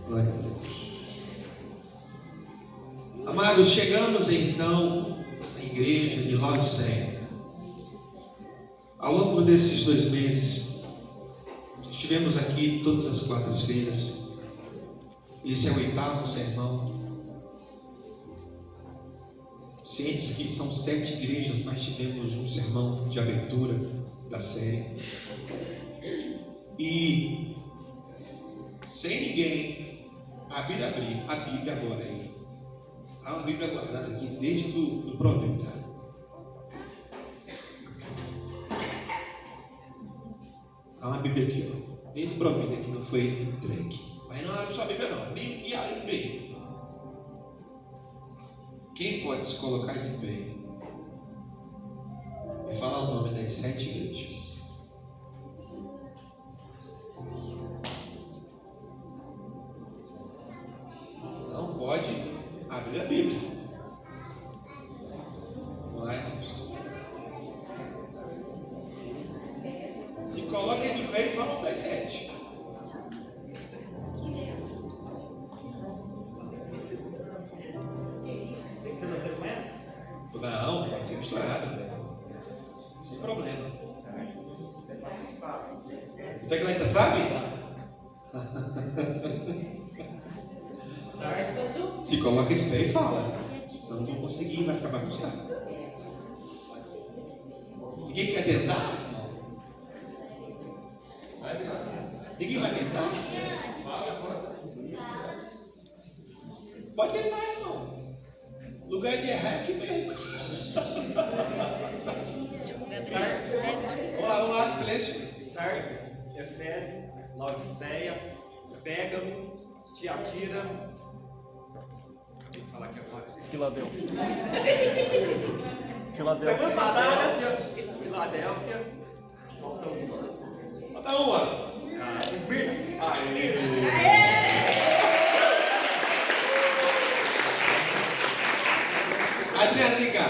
Glória a Deus. Amados, chegamos então à igreja de Laodiceia. Ao longo desses 2 meses, estivemos aqui todas as quartas-feiras. Esse é o 8º sermão. Cientes que são 7 igrejas, mas tivemos um sermão de abertura da série. E sem ninguém abrir a Bíblia agora aí. Há uma Bíblia guardada aqui desde o Provida. Há uma Bíblia aqui, ó, desde o Provida que não foi entregue. Mas não abre só a Bíblia não, nem abre bem. Quem pode se colocar de pé e falar o nome das 7 igrejas? Não pode abrir a Bíblia. Vamos lá, irmãos. Se coloca de pé e fala das 7. Não, pode ser misturado, sem problema. Então que lá você sabe? Se coloca de pé e fala. Senão não vão conseguir, vai ficar bagunçado. Ninguém quer tentar? Ninguém vai tentar? Pode tentar, irmão. Lugar de errar é aqui mesmo. Vamos lá, silêncio. Sardes, Efésio, Laodiceia, Pérgamo, Tiatira. Quem fala aqui agora? Filadélfia. Filadélfia. Falta uma. Falta uma. Esmirna. Adriano, vem cá.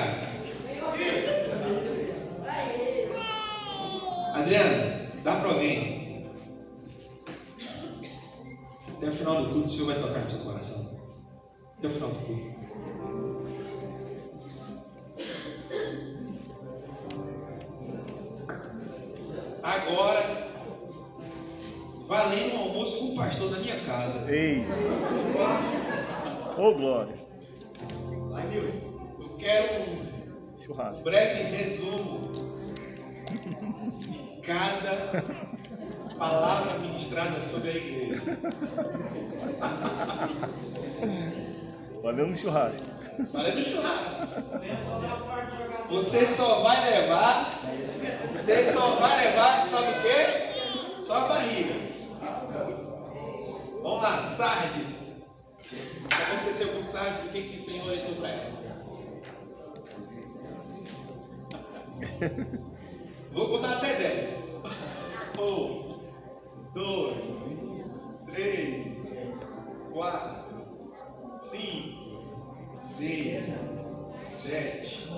Adriano, dá para alguém. Até o final do culto, o Senhor vai tocar no seu coração. Até o final do culto. Agora, valendo um almoço com o pastor da minha casa. Ei! Ô, glória! Eu quero um breve resumo de cada palavra ministrada sobre a igreja. Valendo no churrasco. Valendo churrasco. Você só vai levar, sabe o quê? Só a barriga. Vamos lá, Sardes. O que aconteceu com Sardes e o que o Senhor orientou para ela? Vou contar até 10. 1, 2, 3, 4, 5, 6, 7,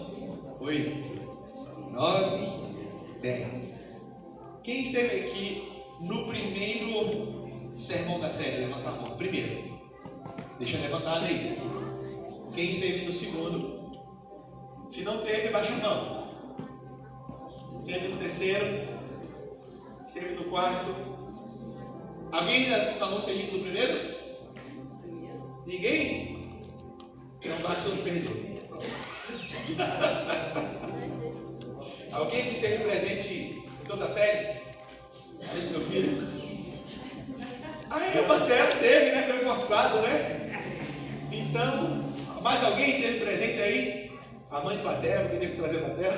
8, 9, 10. Quem esteve aqui no primeiro sermão da série? Levanta a mão. Primeiro. Deixa levantado aí. Quem esteve no segundo? Se não teve, baixa a mão. Esteve no terceiro? Esteve no quarto? Alguém ainda falou que esteve no primeiro? Ninguém? Então bate ou perdeu. Alguém que esteve presente em toda a série? Além do meu filho? A batera teve, né? Foi forçado, né? Então, mais alguém esteve presente aí? A mãe de batera, porque teve que trazer a batera.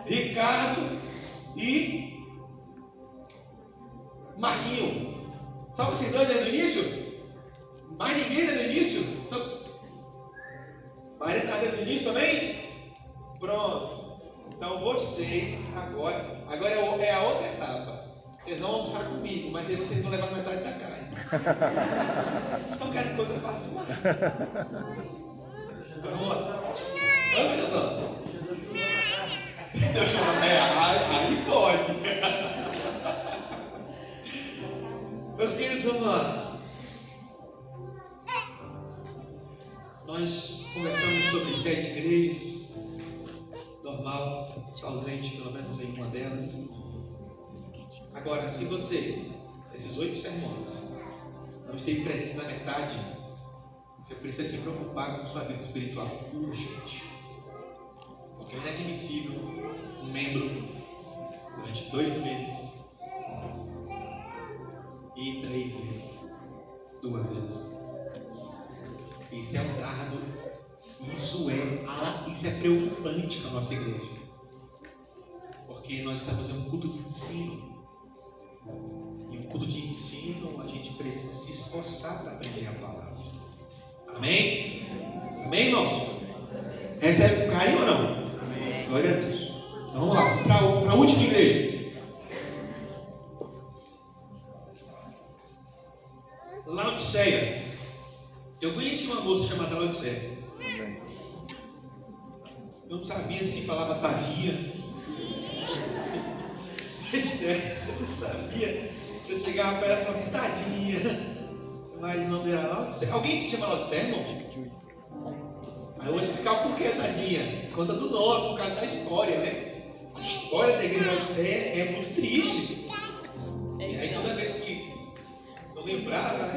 Ricardo e Marquinho. Só vocês dois desde o início? Mais ninguém desde o início? Então, Maria está desde o início também? Pronto. Então vocês agora é a outra etapa. Vocês vão almoçar comigo, mas aí vocês vão levar metade da carne. Vocês estão querendo coisa fácil demais. Vamos lá. Vamos, Deusão. Deus chama. Aí pode. Meus queridos, vamos lá. Nós conversamos sobre 7 igrejas. Normal, está ausente pelo menos em uma delas. Agora, se você, esses 8 sermões, não esteve presente na metade, você precisa se preocupar com sua vida espiritual urgente. Porque é inadmissível um membro durante 2 meses e 3 vezes, 2 vezes. Isso é um dardo, isso é preocupante para a nossa igreja. Porque nós estamos em um culto de ensino. E um culto de ensino, a gente precisa se esforçar para aprender a palavra. Amém? Amém, irmãos? Recebe com carinho ou não? Amém. Glória a Deus. Então vamos lá, para a última igreja. Laodiceia. Eu conheci uma moça chamada Laodiceia. Eu não sabia se falava tadinha. Eu não sabia. Se eu chegava para ela e falava assim, tadinha. Mas o nome dela era Laodiceia. Alguém que chama Laodiceia, irmão? Aí eu vou explicar o porquê, tadinha. Conta do nome, por causa da história, né? A história da igreja de Laodiceia é muito triste. E aí toda vez que eu lembrava,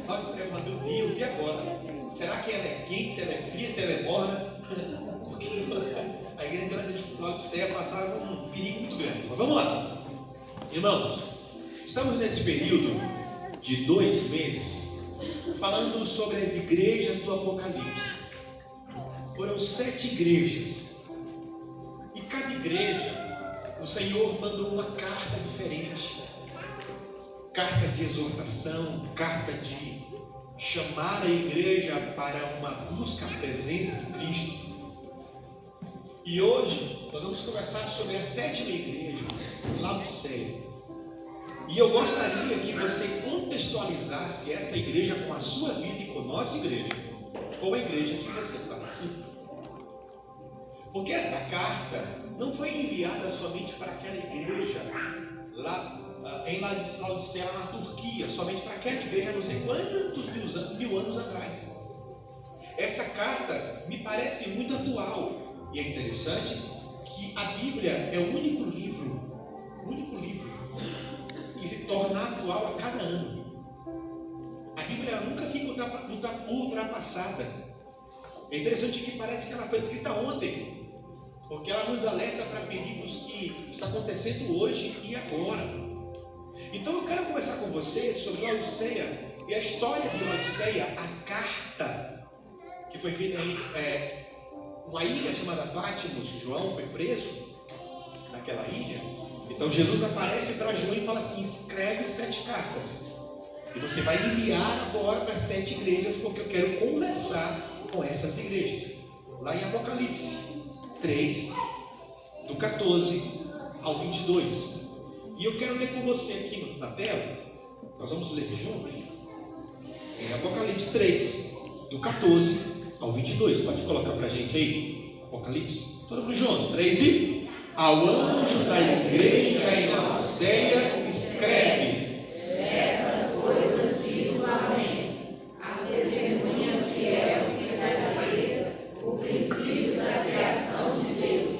Laodiceia, eu falava, meu Deus, e agora? Será que ela é quente, se ela é fria, se ela é morna? Porque a igreja de Laodiceia passava por um perigo muito grande. Mas vamos lá. Irmãos, estamos nesse período de 2 meses falando sobre as igrejas do Apocalipse. Foram 7 igrejas. E cada igreja, o Senhor mandou uma carta diferente. Carta de exortação, carta de chamar a igreja para uma busca à presença de Cristo. E hoje nós vamos conversar sobre a 7ª igreja, Laodiceia. E eu gostaria que você contextualizasse esta igreja com a sua vida e com a nossa igreja, com a igreja que você participa. Porque esta carta não foi enviada somente para aquela igreja lá em Laodiceia, na Turquia, somente para aquela igreja não sei quantos mil anos atrás. Essa carta me parece muito atual. E é interessante que a Bíblia é o único livro que se torna atual a cada ano. A Bíblia nunca fica ultrapassada. É interessante que parece que ela foi escrita ontem, porque ela nos alerta para perigos que estão acontecendo hoje e agora. Então eu quero conversar com você sobre Laodiceia e a história de Laodiceia, a carta que foi feita em uma ilha chamada Patmos. João foi preso naquela ilha. Então Jesus aparece para João e fala assim: escreve 7 cartas. E você vai enviar agora para 7 igrejas, porque eu quero conversar com essas igrejas. Lá em Apocalipse 3, do 14 ao 22. E eu quero ler com você aqui na tela. Nós vamos ler juntos. Em Apocalipse 3, do 14 ao 22. Pode colocar para a gente aí. Apocalipse. Todo mundo junto. 3 e... Ao anjo da igreja em Laodiceia escreve: essas coisas diz o Amém, a testemunha fiel e verdadeira, o princípio da criação de Deus.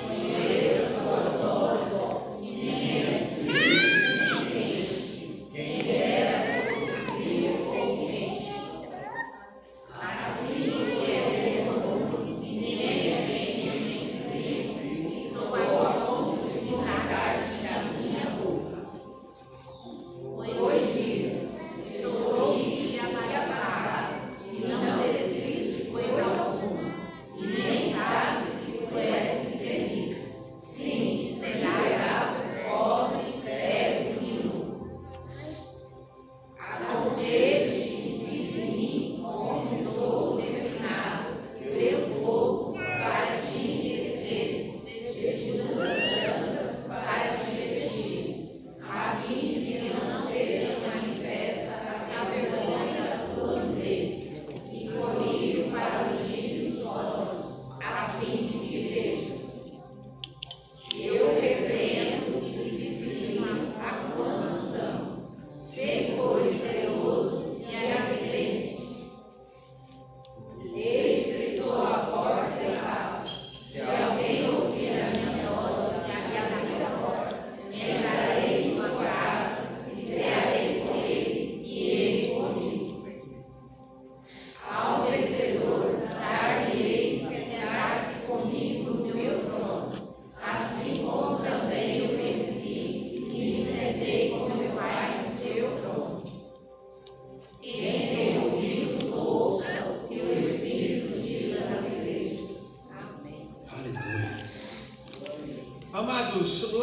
Conheça as suas obras, que nem és frio nem quente, quem gera fosse frio ou quente. Assim que é morno, e nem é quente nem frio, e sou a ponto de tragar-te a minha boca.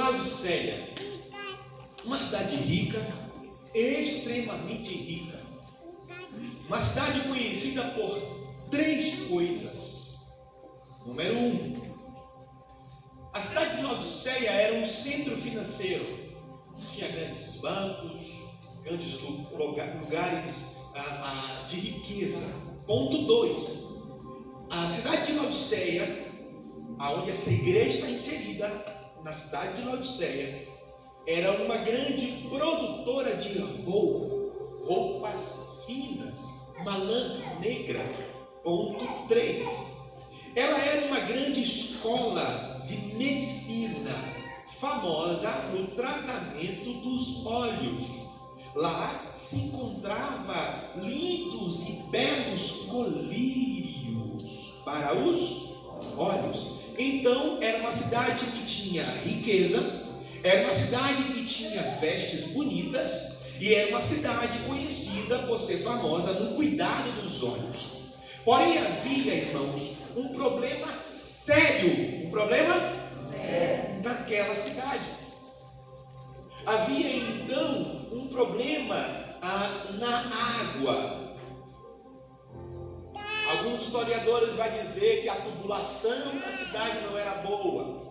Laodiceia, uma cidade rica, extremamente rica. Uma cidade conhecida por 3 coisas. Número 1, a cidade de Laodiceia era um centro financeiro. Tinha grandes bancos, grandes lugares de riqueza. Ponto 2, a cidade de Laodiceia, aonde essa igreja está inserida, na cidade de Laodiceia, era uma grande produtora de roupas finas, uma lã negra. Ponto 3, ela era uma grande escola de medicina, famosa no tratamento dos olhos. Lá se encontrava lindos e belos colírios para os olhos. Então era uma cidade que tinha riqueza, era uma cidade que tinha vestes bonitas e era uma cidade conhecida por ser famosa no cuidado dos olhos. Porém havia, irmãos, um problema sério, naquela cidade. Havia então um problema na água. Alguns historiadores vão dizer que a tubulação da cidade não era boa.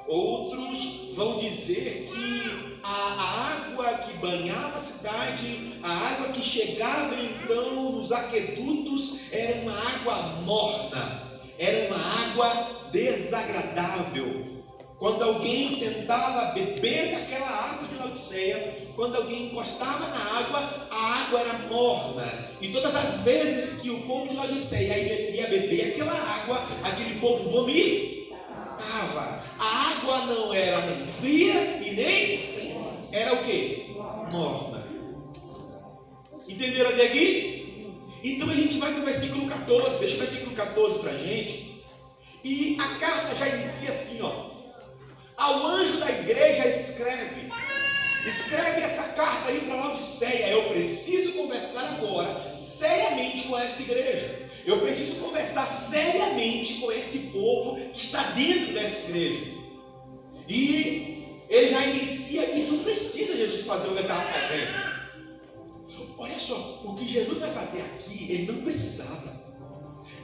Outros vão dizer que a água que banhava a cidade, a água que chegava então nos aquedutos, era uma água morna, era uma água desagradável. Quando alguém tentava beber daquela água de Laodiceia, quando alguém encostava na água, a água era morna. E todas as vezes que o povo de Laodiceia ia beber aquela água, aquele povo vomitava. A água não era nem fria e nem era o quê? Morna. Entenderam até aqui? Então a gente vai para o versículo 14. Deixa o versículo 14 para a gente. E a carta já inicia assim, ó. Ao anjo da igreja escreve essa carta aí para Laodiceia. Eu preciso conversar agora seriamente com essa igreja. Eu preciso conversar seriamente com esse povo que está dentro dessa igreja. E ele já inicia e não precisa Jesus fazer o que ele estava fazendo. Olha só, o que Jesus vai fazer aqui, ele não precisava.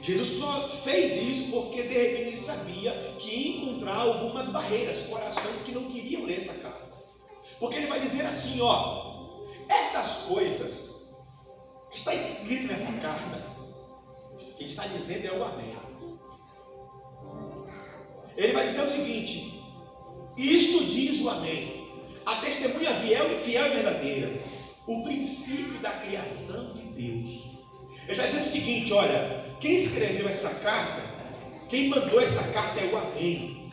Jesus só fez isso porque de repente ele sabia que ia encontrar algumas barreiras, corações que não queriam ler essa carta. Porque ele vai dizer assim, ó, estas coisas que está escrito nessa carta, quem está dizendo é o amém. Ele vai dizer o seguinte: isto diz o amém, a testemunha fiel e verdadeira, o princípio da criação de Deus. Ele vai dizer o seguinte, olha, quem escreveu essa carta, quem mandou essa carta é o amém.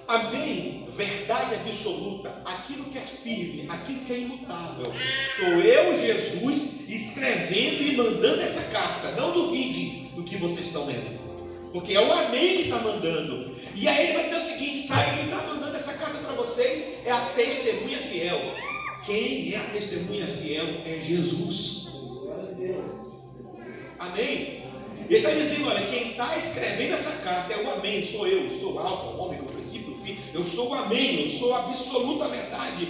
Amém, verdade absoluta, aquilo que é firme, aquilo que é imutável. Sou eu, Jesus, escrevendo e mandando essa carta. Não duvide do que vocês estão lendo, porque é o amém que está mandando. E aí ele vai dizer o seguinte: sabe quem está mandando essa carta para vocês? É a testemunha fiel. Quem é a testemunha fiel? É Jesus. Amém? E ele está dizendo, olha, quem está escrevendo essa carta é o amém. Sou eu, sou o alfa, o ômega, o princípio, o fim. Eu sou o amém, eu sou a absoluta verdade.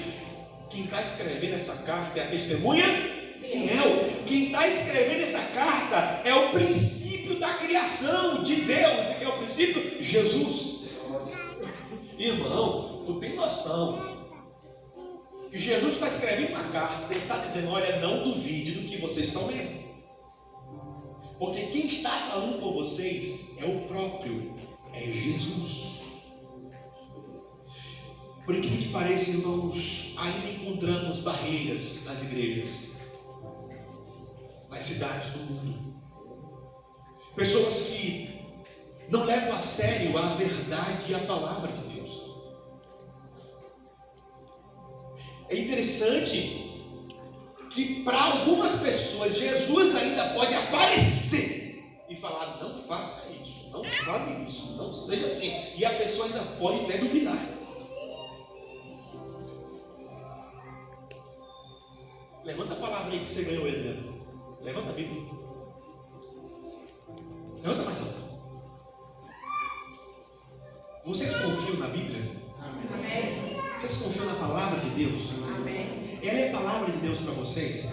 Quem está escrevendo essa carta é a testemunha fiel. Quem está escrevendo essa carta é o princípio da criação de Deus. E quem é o princípio? Jesus. Irmão, tu tem noção que Jesus está escrevendo uma carta, ele está dizendo, olha, não duvide do que vocês estão lendo. Porque quem está falando com vocês é o próprio, é Jesus. Por incrível que pareça, irmãos, ainda encontramos barreiras nas igrejas, nas cidades do mundo. Pessoas que não levam a sério a verdade e a palavra de Deus. É interessante que para algumas pessoas Jesus ainda pode aparecer e falar, não faça isso, não fale isso, não seja assim. E a pessoa ainda pode até duvidar. Levanta a palavra aí que você ganhou, Adriano. Levanta a Bíblia. Levanta mais alto. Vocês confiam na Bíblia? Vocês confiam na palavra de Deus? Amém. Ela é a palavra de Deus para vocês?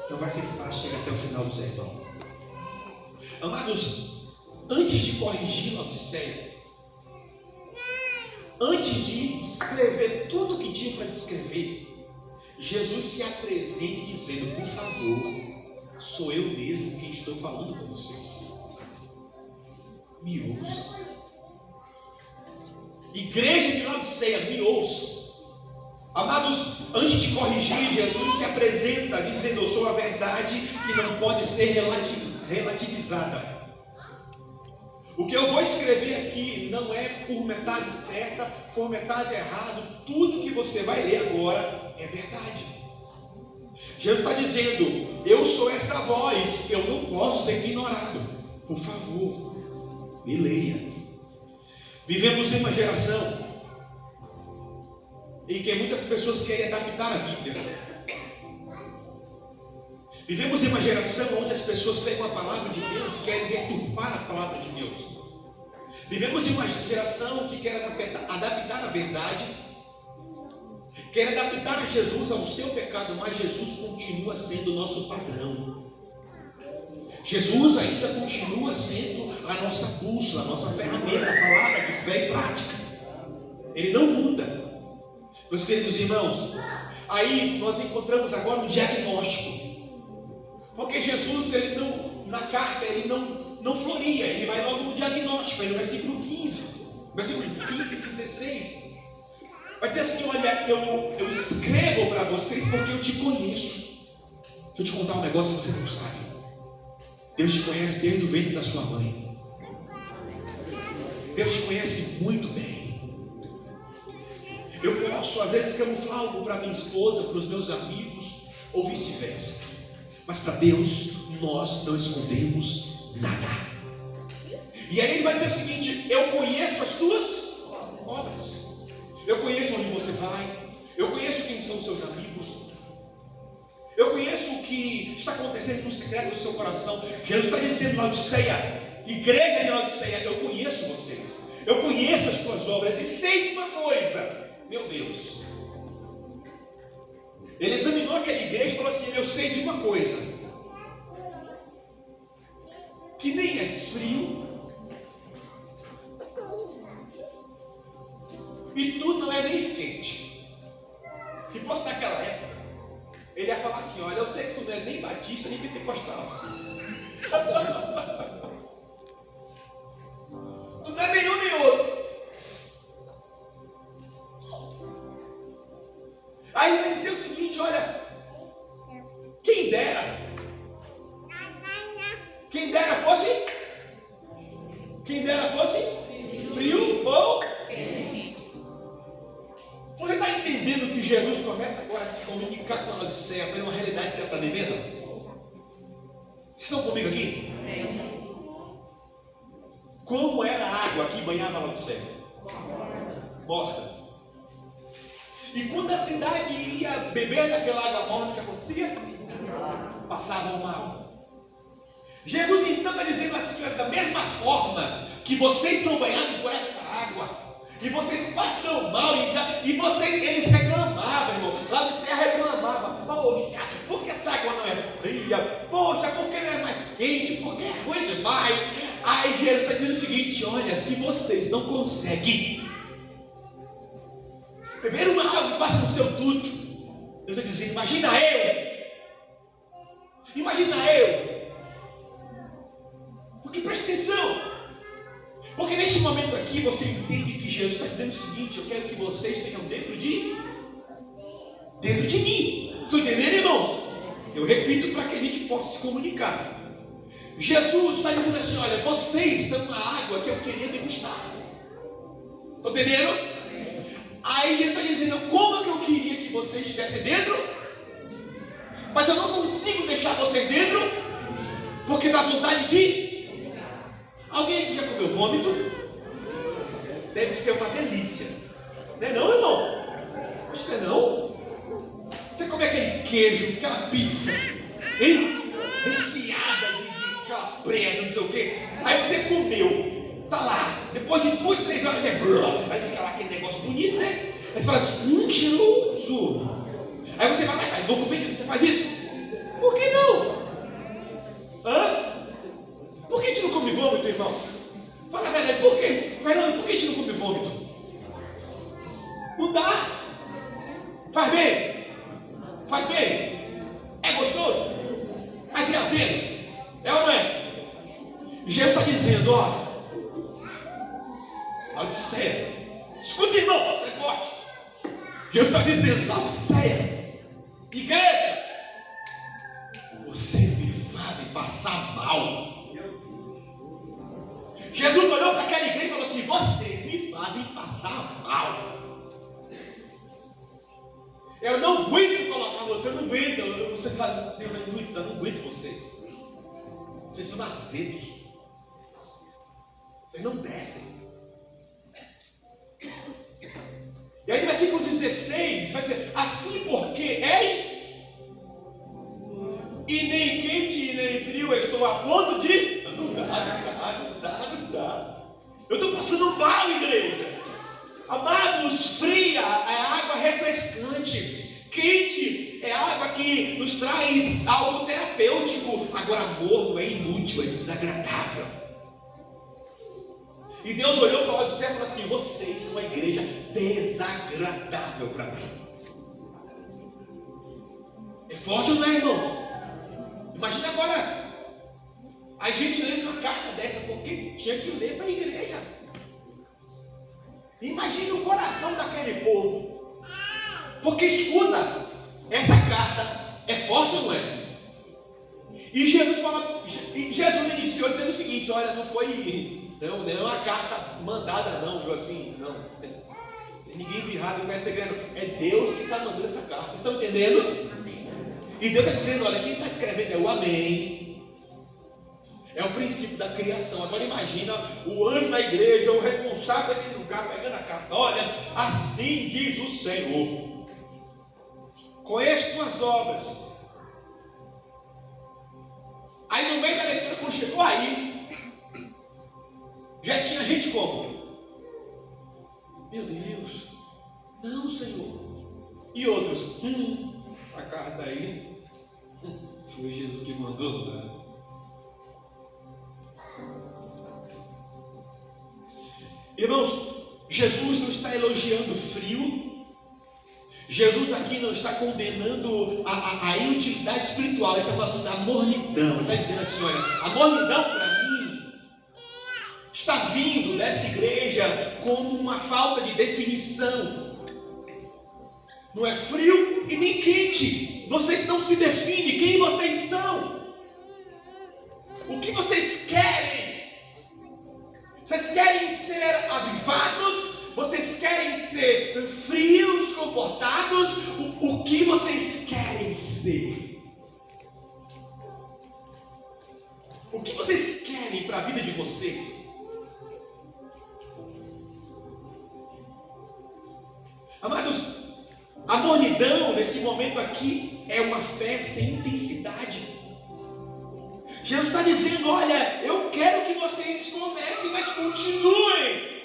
Então vai ser fácil chegar até o final do sermão. Amados, antes de corrigir Laodiceia, antes de descrever tudo o que tinha para descrever, Jesus se apresenta dizendo: por favor, sou eu mesmo quem estou falando com vocês. Me ouçam. Igreja de Laodiceia, me ouçam. Amados, antes de corrigir, Jesus se apresenta dizendo: eu sou a verdade que não pode ser relativizada. O que eu vou escrever aqui não é por metade certa, por metade errado. Tudo que você vai ler agora é verdade. Jesus está dizendo: eu sou essa voz, eu não posso ser ignorado. Por favor, me leia. Vivemos em uma geração em que muitas pessoas querem adaptar a Bíblia. Vivemos em uma geração onde as pessoas pegam a palavra de Deus e querem deturpar a palavra de Deus. Vivemos em uma geração que quer adaptar a verdade, quer adaptar a Jesus ao seu pecado, mas Jesus continua sendo o nosso padrão. Jesus ainda continua sendo a nossa bússola, a nossa ferramenta, a palavra de fé e prática. Ele não muda. Meus queridos irmãos, aí nós encontramos agora um diagnóstico. Porque Jesus, ele não, na carta, ele não floria, ele vai logo no diagnóstico, aí no versículo 15, versículos 15 e 16. Vai dizer assim: olha, eu escrevo para vocês porque eu te conheço. Deixa eu te contar um negócio que você não sabe. Deus te conhece desde o ventre da sua mãe. Deus te conhece muito bem. Eu posso às vezes camuflar algo para minha esposa, para os meus amigos, ou vice-versa. Mas para Deus nós não escondemos nada. E aí ele vai dizer o seguinte: eu conheço as tuas obras. Eu conheço onde você vai. Eu conheço quem são os seus amigos. Eu conheço o que está acontecendo no secreto do seu coração. Jesus está dizendo: Laodiceia, igreja de Laodiceia, eu conheço vocês. Eu conheço as tuas obras e sei de uma coisa. Meu Deus. Ele examinou aquela igreja e falou assim: eu sei de uma coisa, que nem és frio e tu não é nem quente. Se fosse naquela época, ele ia falar assim: olha, eu sei que tu não é nem batista nem pentecostal. Tu não é nenhum nem outro. Aí ele vai dizer o seguinte: olha, quem dera fosse frio ou quente. Você está entendendo que Jesus começa agora a se comunicar com a Laodiceia para uma realidade que ela está vivendo? Vocês estão comigo aqui? Sim. Como era a água que banhava a Laodiceia? Morta. E quando a cidade ia beber daquela água morta, o que acontecia? Passavam mal. Jesus então está dizendo assim: da mesma forma que vocês são banhados por essa água, e vocês passam mal, eles reclamavam, irmão. Laodiceia reclamava: poxa, porque essa água não é fria? Poxa, porque não é mais quente? Porque é ruim demais. Aí Jesus está dizendo o seguinte: olha, se vocês não conseguem beber uma água que passa no seu duto, Deus está dizendo: imagina eu. Porque presta atenção, porque neste momento aqui você entende que Jesus está dizendo o seguinte: eu quero que vocês tenham dentro de mim. Estão entendendo, irmãos? Eu repito para que a gente possa se comunicar. Jesus está dizendo assim: olha, vocês são a água que eu queria degustar. Estão entendendo? Aí Jesus está dizendo: como que eu queria que vocês estivessem dentro, mas eu não consigo deixar vocês dentro, porque dá vontade de... Alguém aqui já comeu vômito? Deve ser uma delícia. Não é não, irmão? Poxa, não é não? Você come aquele queijo, aquela pizza, hein? Recheada de calabresa, não sei o quê. Aí você comeu, tá lá, depois de 2, 3 horas você... Aí fica lá aquele negócio bonito, né? Aí você fala, mentiroso. Aí você vai lá e faz, vou comer, você faz isso? Por que não? Por que a gente não come vômito, irmão? Fala a verdade, por quê? Fernando, por que a gente não come vômito? Não dá. Faz bem? Faz bem? É gostoso? Mas é azedo? É ou não é? Jesus está dizendo, ó, Laodiceia, escuta, irmão, você é forte. Jesus está dizendo, Laodiceia, igreja, vocês me fazem passar mal. Jesus olhou para aquela igreja e falou assim, vocês me fazem passar mal. Eu não aguento colocar você, eu não aguento. Você fala, eu não aguento vocês. Vocês são azedos. Vocês não descem. E aí no versículo 16 vai dizer, assim porque és, e nem quente nem frio, eu estou a ponto de... Não dá. Eu estou passando mal, igreja. Amados, fria é água refrescante. Quente é água que nos traz algo terapêutico. Agora, morno é inútil, é desagradável. E Deus olhou para o céu e falou assim, vocês são uma igreja desagradável para mim. É forte ou não é, irmãos? Imagina agora a gente lendo uma carta dessa, porque tinha que ler para a igreja. Imagine o coração daquele povo. Porque escuta, essa carta é forte ou não é? E Jesus iniciou dizendo o seguinte, olha, não é uma carta mandada não, viu assim, não. Ninguém pirrado não é segredo. É Deus que está mandando essa carta. Vocês estão entendendo? Amém. E Deus está dizendo, olha, quem está escrevendo é o amém. É o princípio da criação. Agora imagina o anjo da igreja, o responsável daquele lugar, pegando a carta. Olha, assim diz o Senhor. Conheço tuas obras. Aí no meio da leitura, quando chegou aí, já tinha gente como? Meu Deus, não, Senhor. E outros, essa carta aí, foi Jesus que mandou, né? Irmãos, Jesus não está elogiando frio. Jesus aqui não está condenando a inutilidade espiritual. Ele está falando da mornidão. Ele está dizendo assim, olha, a mornidão para mim está vindo desta igreja como uma falta de definição. Não é frio e nem quente. Vocês não se definem quem vocês são. O que vocês querem? Vocês querem ser avivados? Vocês querem ser frios, comportados? O que vocês querem ser? O que vocês querem para a vida de vocês? Amados, a mornidão nesse momento aqui é uma fé sem intensidade. Jesus está dizendo, olha, eu quero que vocês comecem, mas continuem.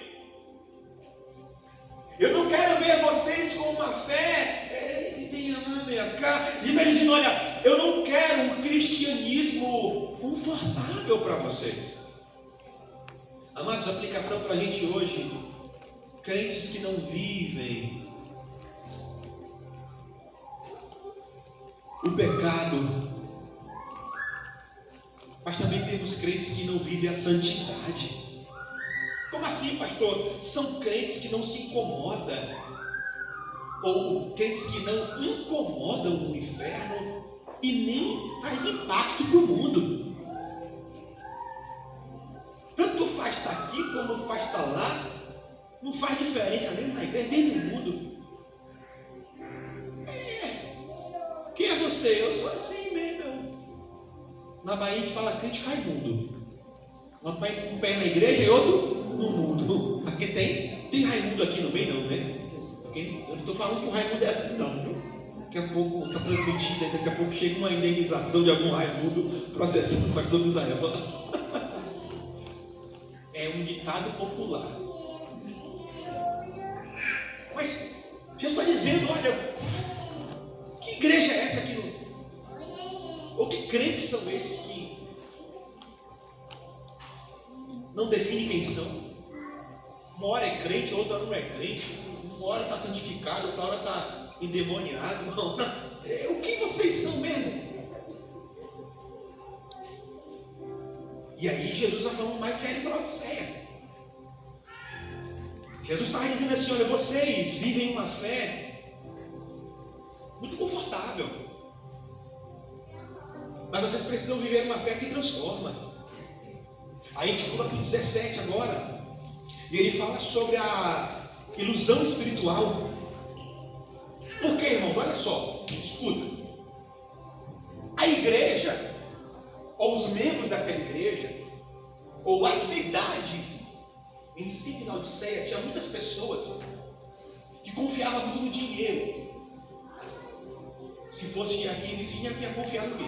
Eu não quero ver vocês com uma fé, venha lá, venha cá. Ele está dizendo, olha, eu não quero um cristianismo confortável para vocês. Amados, aplicação para a gente hoje, crentes que não vivem o pecado, mas também temos crentes que não vivem a santidade. Como assim, pastor? São crentes que não se incomodam, ou crentes que não incomodam o inferno e nem faz impacto para o mundo. Tanto faz estar aqui como faz estar lá, não faz diferença nem na igreja, nem no mundo. Quem é você? Eu sou assim mesmo. Na Bahia a gente fala crente Raimundo. Um pé na igreja e outro no mundo. Aqui tem Raimundo aqui no meio, não, né? Eu não estou falando que o Raimundo é assim, não, viu? Daqui a pouco está transmitido, daqui a pouco chega uma indenização de algum Raimundo processando o pastor Misael. É um ditado popular. Mas dizendo, olha, que igreja é essa aqui? Ou que crentes são esses que não definem quem são? Uma hora é crente, outra não é crente. Uma hora está santificado, outra hora está endemoniado. O que vocês são mesmo? E aí Jesus está falando mais sério para a Laodiceia. Jesus estava dizendo assim, olha, vocês vivem uma fé muito confortável, mas vocês precisam viver uma fé que transforma. Aí a gente pula para o 17 agora, e ele fala sobre a ilusão espiritual. Por quê, irmãos? Olha só, escuta. A igreja, ou os membros daquela igreja, ou a cidade em si de Laodiceia, tinha muitas pessoas que confiavam muito no dinheiro. Se fosse aqui, eles iam confiar no quê?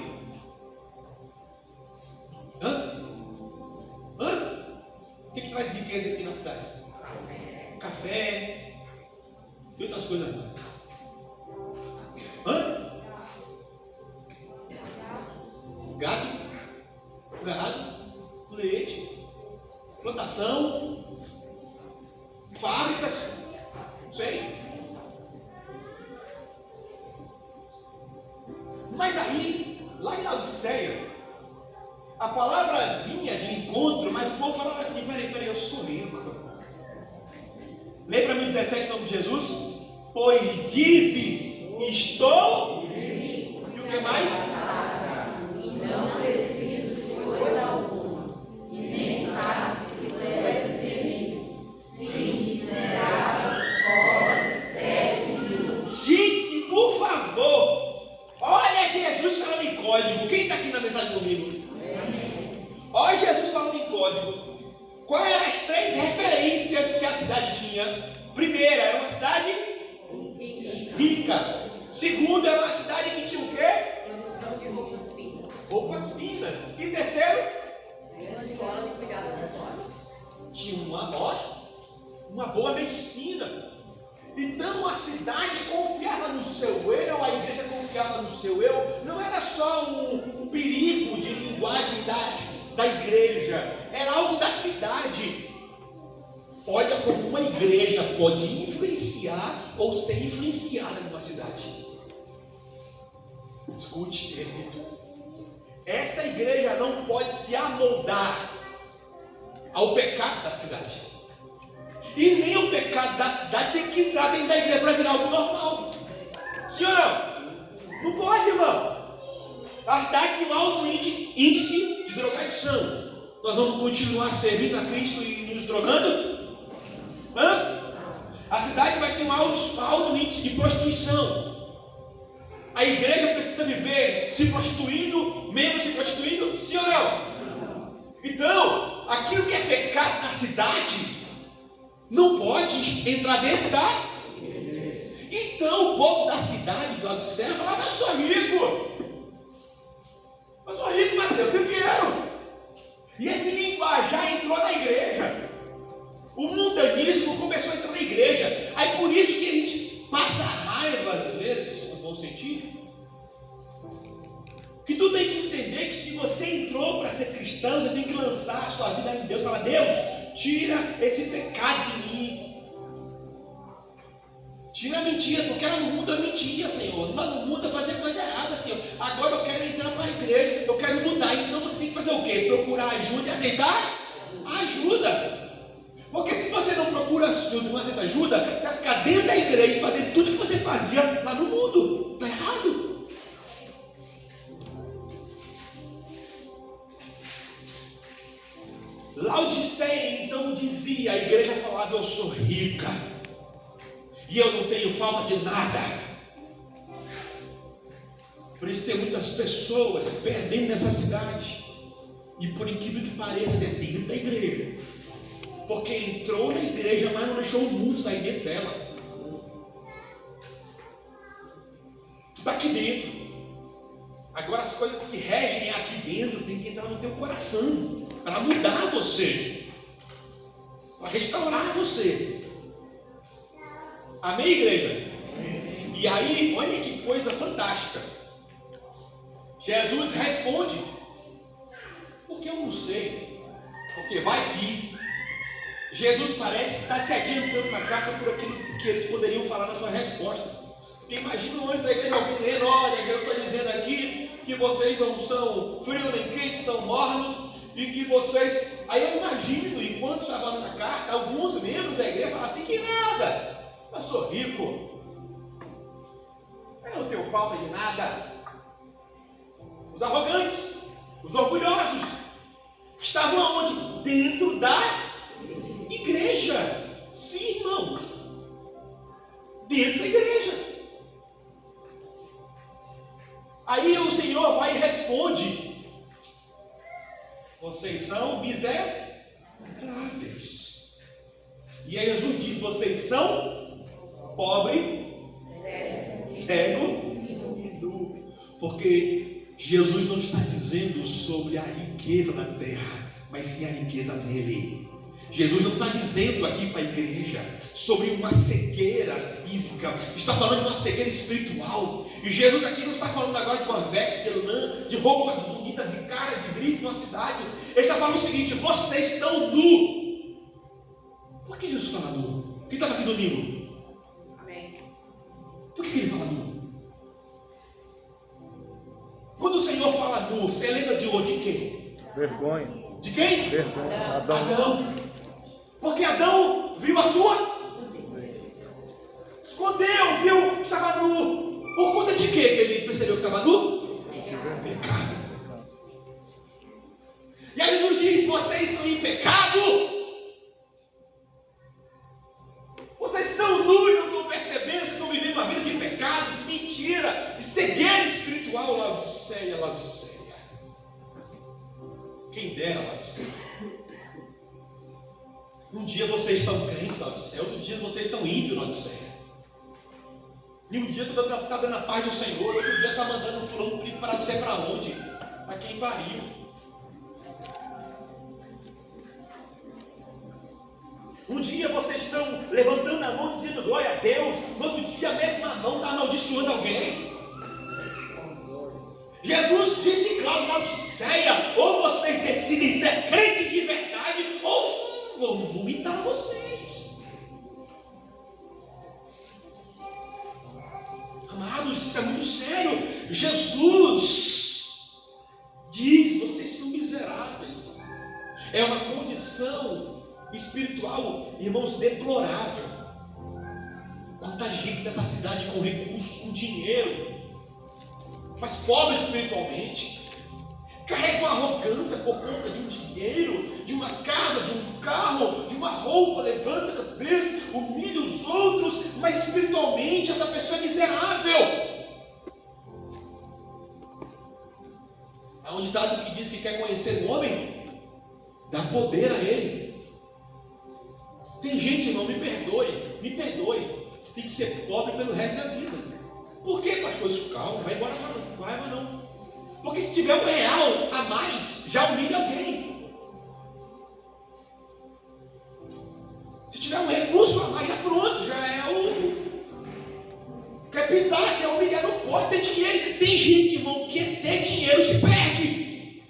O que traz riqueza aqui na cidade? Café e outras coisas mais. Gado, leite, plantação, fábricas, não sei. Mas aí, lá em Laodiceia, a palavra vinha de encontro, mas o povo falava assim, peraí, eu sou rico. Lembra-me 17 em nome de Jesus? Pois dizes, estou rico. E o que mais? E não preciso de coisa alguma. E nem sabes que tu és feliz. Sim, miserável, pobre, cego e nu. Gente, por favor, olha Jesus falando em código. Quem está aqui na mensagem comigo? Olha Jesus falando em código. Quais eram as 3 referências que a cidade tinha? Primeira, era uma cidade rica. Segunda, era uma cidade que tinha o quê? Produção de roupas finas. Roupas finas. E terceiro? Escola de cuidado das olhos. Tinha uma boa medicina. Então a cidade confiava no seu eu, a igreja confiava no seu eu. Não era só um perigo de linguagem da igreja, era algo da cidade. Olha como uma igreja pode influenciar ou ser influenciada numa cidade. Escute, repito. Esta igreja não pode se amoldar ao pecado da cidade. E nem o pecado da cidade tem que entrar dentro da igreja para virar algo normal. Sim ou não? Não pode, irmão. A cidade tem um alto índice de drogadição. Nós vamos continuar servindo a Cristo e nos drogando? A cidade vai ter um alto índice de prostituição. A igreja precisa viver se prostituindo, membros se prostituindo? Sim ou não? Então, aquilo que é pecado na cidade não pode entrar dentro da igreja. Então o povo da cidade de Laodiceia falava, eu sou rico, mas eu tenho dinheiro. E esse linguajar entrou na igreja. O mundanismo começou a entrar na igreja. Aí por isso que a gente passa raiva às vezes, no bom sentido. Que tu tem que entender que se você entrou para ser cristão, você tem que lançar a sua vida em Deus. Fala, Deus, tira esse pecado de mim. Tira a mentira, porque ela não muda a mentira, Senhor. Mas não muda fazer coisa errada, Senhor. Agora eu quero entrar para a igreja, eu quero mudar. Então você tem que fazer o quê? Procurar ajuda e aceitar ajuda. Porque se você não procura ajuda, não aceita ajuda, você vai ficar dentro da igreja fazendo tudo que você fazia lá no mundo. Está errado. Laodiceia então dizia, a igreja falava, eu sou rica e eu não tenho falta de nada. Por isso tem muitas pessoas perdendo nessa cidade. E por incrível que pareça, é dentro da igreja. Porque entrou na igreja, mas não deixou o mundo sair dentro dela. Tu está aqui dentro. Agora as coisas que regem aqui dentro tem que entrar no teu coração para mudar você, para restaurar você. Amém, igreja? E aí, olha que coisa fantástica. Jesus responde: porque eu não sei. Porque vai que Jesus parece que está se adiantando na carta por aquilo que eles poderiam falar na sua resposta. Porque imagina o anjo da igreja alguém lendo: olha, Jesus está dizendo aqui que vocês não são frios nem quentes, são mornos, e que vocês... Aí eu imagino, enquanto está falando na carta, alguns membros da igreja falam assim: que nada, eu sou rico, eu não tenho falta de nada. Os arrogantes, os orgulhosos, estavam aonde? Dentro da igreja. Sim, irmãos, dentro da igreja. Aí o Senhor vai e responde: vocês são miseráveis. E aí Jesus diz: vocês são pobre, cego e nu. Porque Jesus não está dizendo sobre a riqueza na terra, mas sim a riqueza nele. Jesus não está dizendo aqui para a igreja sobre uma cegueira física, está falando de uma cegueira espiritual. E Jesus aqui não está falando agora de uma veste de lã, de roupas bonitas e caras de grife numa cidade. Ele está falando o seguinte: vocês estão nu. Por que Jesus fala nu? Quem estava aqui domingo? Amém. Por que ele fala nu? Quando o Senhor fala nu, você lembra de onde? De quem? Vergonha. De quem? Vergonha. Adão. Porque Adão viu a sua, escondeu, viu, estava nu. Por conta de quê que ele percebeu que estava nu? Pecado. E aí Jesus diz: vocês estão em pecado, vocês estão nus e não estão percebendo, vocês estão vivendo uma vida de pecado, de mentira, de cegueira espiritual. Laodiceia, Laodiceia. Quem dera, Laodiceia. Um dia vocês estão crentes, Laodiceia, outro dia vocês estão ímpios, Laodiceia. E um dia está dando a paz do Senhor, outro dia está mandando um fulano para não sei para onde, para quem pariu. Um dia vocês estão levantando a mão dizendo glória a Deus, no outro dia a mesma mão está amaldiçoando alguém. Jesus disse claro, Laodiceia: ou vocês decidem ser crentes de verdade, ou vou vomitar vocês. Amados, isso é muito sério. Jesus diz: vocês são miseráveis. É uma condição espiritual, irmãos, deplorável. Quanta gente dessa cidade com recursos, com dinheiro, mas pobre espiritualmente, carrega uma arrogância por conta de um dinheiro, de uma casa, de um carro, de uma roupa, levanta a cabeça, humilha os outros, mas espiritualmente essa pessoa é miserável. Há um ditado que diz que quer conhecer o homem, dá poder a ele. Tem gente, irmão, me perdoe, tem que ser pobre pelo resto da vida. Por que, pastor? Isso, calma, vai embora com raiva não. Porque se tiver R$1 a mais, já humilha alguém. Se tiver um recurso a mais, já pronto, já é o... Quer pisar, quer humilhar, não pode ter dinheiro. Tem gente, irmão, que ter dinheiro se perde.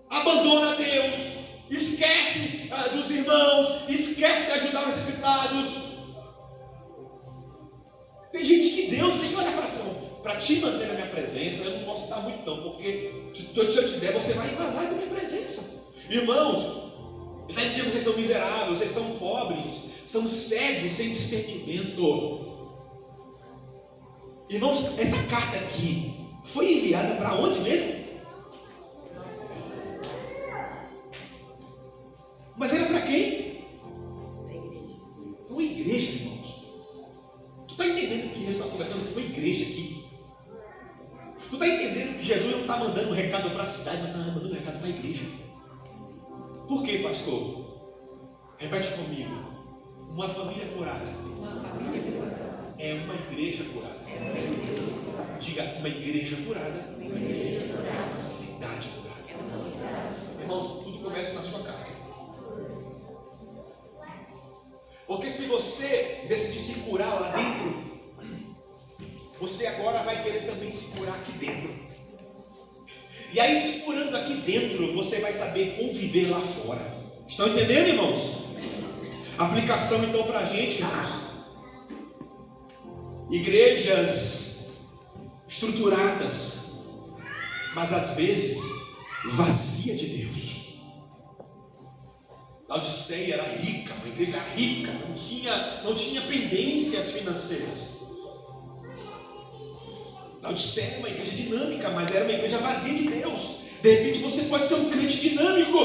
Abandona Deus, esquece dos irmãos, esquece de ajudar os necessitados. Tem gente que Deus tem que olhar e falar assim: para te manter na minha presença, eu não posso dar muito não, porque se eu te der, você vai vazar da minha presença. Irmãos, ele vai dizer que vocês são miseráveis, vocês são pobres, são cegos, sem discernimento. Irmãos, essa carta aqui foi enviada para onde mesmo? Mas era para quem? Uma igreja, irmãos. Tu está entendendo que Jesus está conversando com uma igreja aqui? Tu está entendendo que Jesus não está mandando um recado para a cidade, mas está mandando um recado para a igreja? Por quê, pastor? Repete comigo. Uma família curada é uma igreja curada. Diga: uma igreja curada é uma cidade curada. Irmãos, tudo começa na sua casa. Porque se você decidir se curar lá dentro, você agora vai querer também se curar aqui dentro. E aí, se curando aqui dentro, você vai saber conviver lá fora. Estão entendendo, irmãos? Aplicação então para a gente, irmãos. Igrejas estruturadas, mas às vezes vazia de Deus. Laodiceia era rica, uma igreja rica, não tinha pendências financeiras. Laodiceia era uma igreja dinâmica, mas era uma igreja vazia de Deus. De repente você pode ser um crente dinâmico,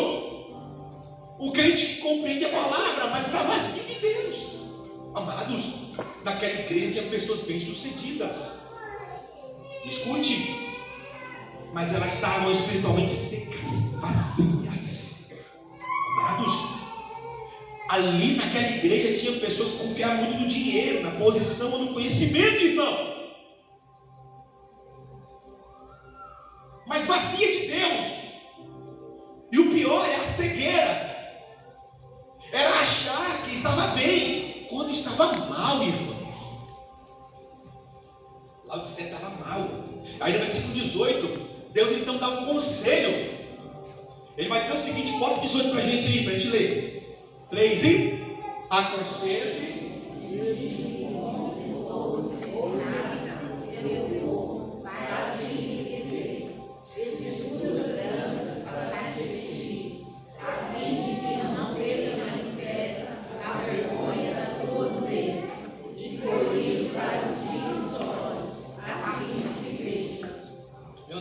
um crente que compreende a palavra, mas está vazio de Deus. Amados, naquela igreja tinha pessoas bem-sucedidas. Escute, mas elas estavam espiritualmente secas, vazias. Amados, ali naquela igreja tinha pessoas que confiavam muito no dinheiro, na posição ou no conhecimento, irmão. Mas vazia de Deus. E o pior é a cegueira. Era achar que estava bem quando estava mal, irmãos. Laodiceia estava mal. Aí no versículo 18, Deus então dá um conselho. Ele vai dizer o seguinte: bota o 18 para a gente aí, para a gente ler. 3 e aconselho-te.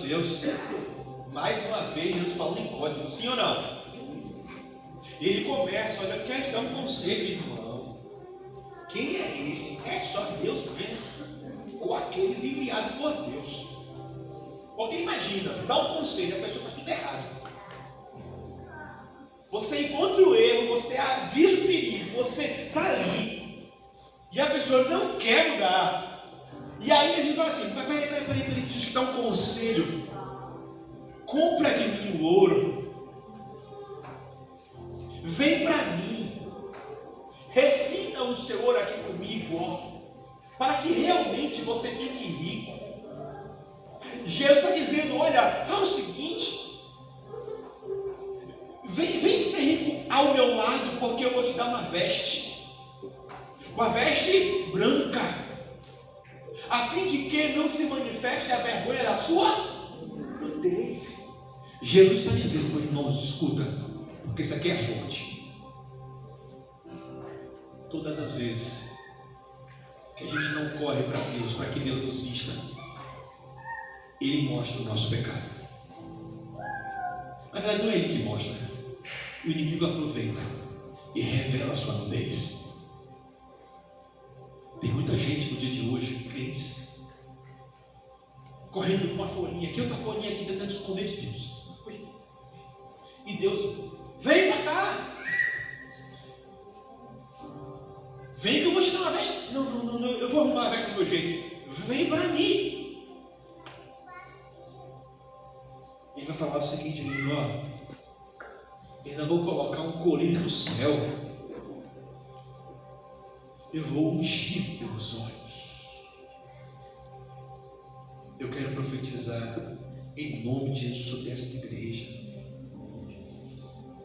Deus, mais uma vez Jesus falando em código, sim ou não? E ele começa, olha, eu quero te dar um conselho, irmão. Quem é esse? É só Deus mesmo? Ou aqueles enviados por Deus? Alguém imagina, dá um conselho, a pessoa faz tudo errado. Você encontra o erro, você avisa o perigo, você está ali, e a pessoa não quer mudar. E aí a gente fala assim: peraí, deixa eu te dar um conselho. Compra de mim o ouro. Vem para mim. Refina o seu ouro aqui comigo, ó, para que realmente você fique rico. Jesus está dizendo: olha, faz o seguinte. Vem ser rico ao meu lado, porque eu vou te dar uma veste. Uma veste branca, a fim de que não se manifeste a vergonha da sua nudez. Jesus está dizendo para os irmãos: escuta, porque isso aqui é forte. Todas as vezes que a gente não corre para Deus, para que Deus nos vista, Ele mostra o nosso pecado. Na verdade não é Ele que mostra, o inimigo aproveita e revela a sua nudez. Tem muita gente no dia de hoje, crentes, correndo com uma folhinha aqui, outra folhinha aqui, tentando esconder de Deus. E Deus: vem para cá, vem que eu vou te dar uma veste. Não, eu vou arrumar a veste do meu jeito. Vem para mim. Ele vai falar o seguinte: menino, ó, eu ainda vou colocar um colírio do céu. Eu vou ungir teus olhos. Eu quero profetizar em nome de Jesus sobre esta igreja,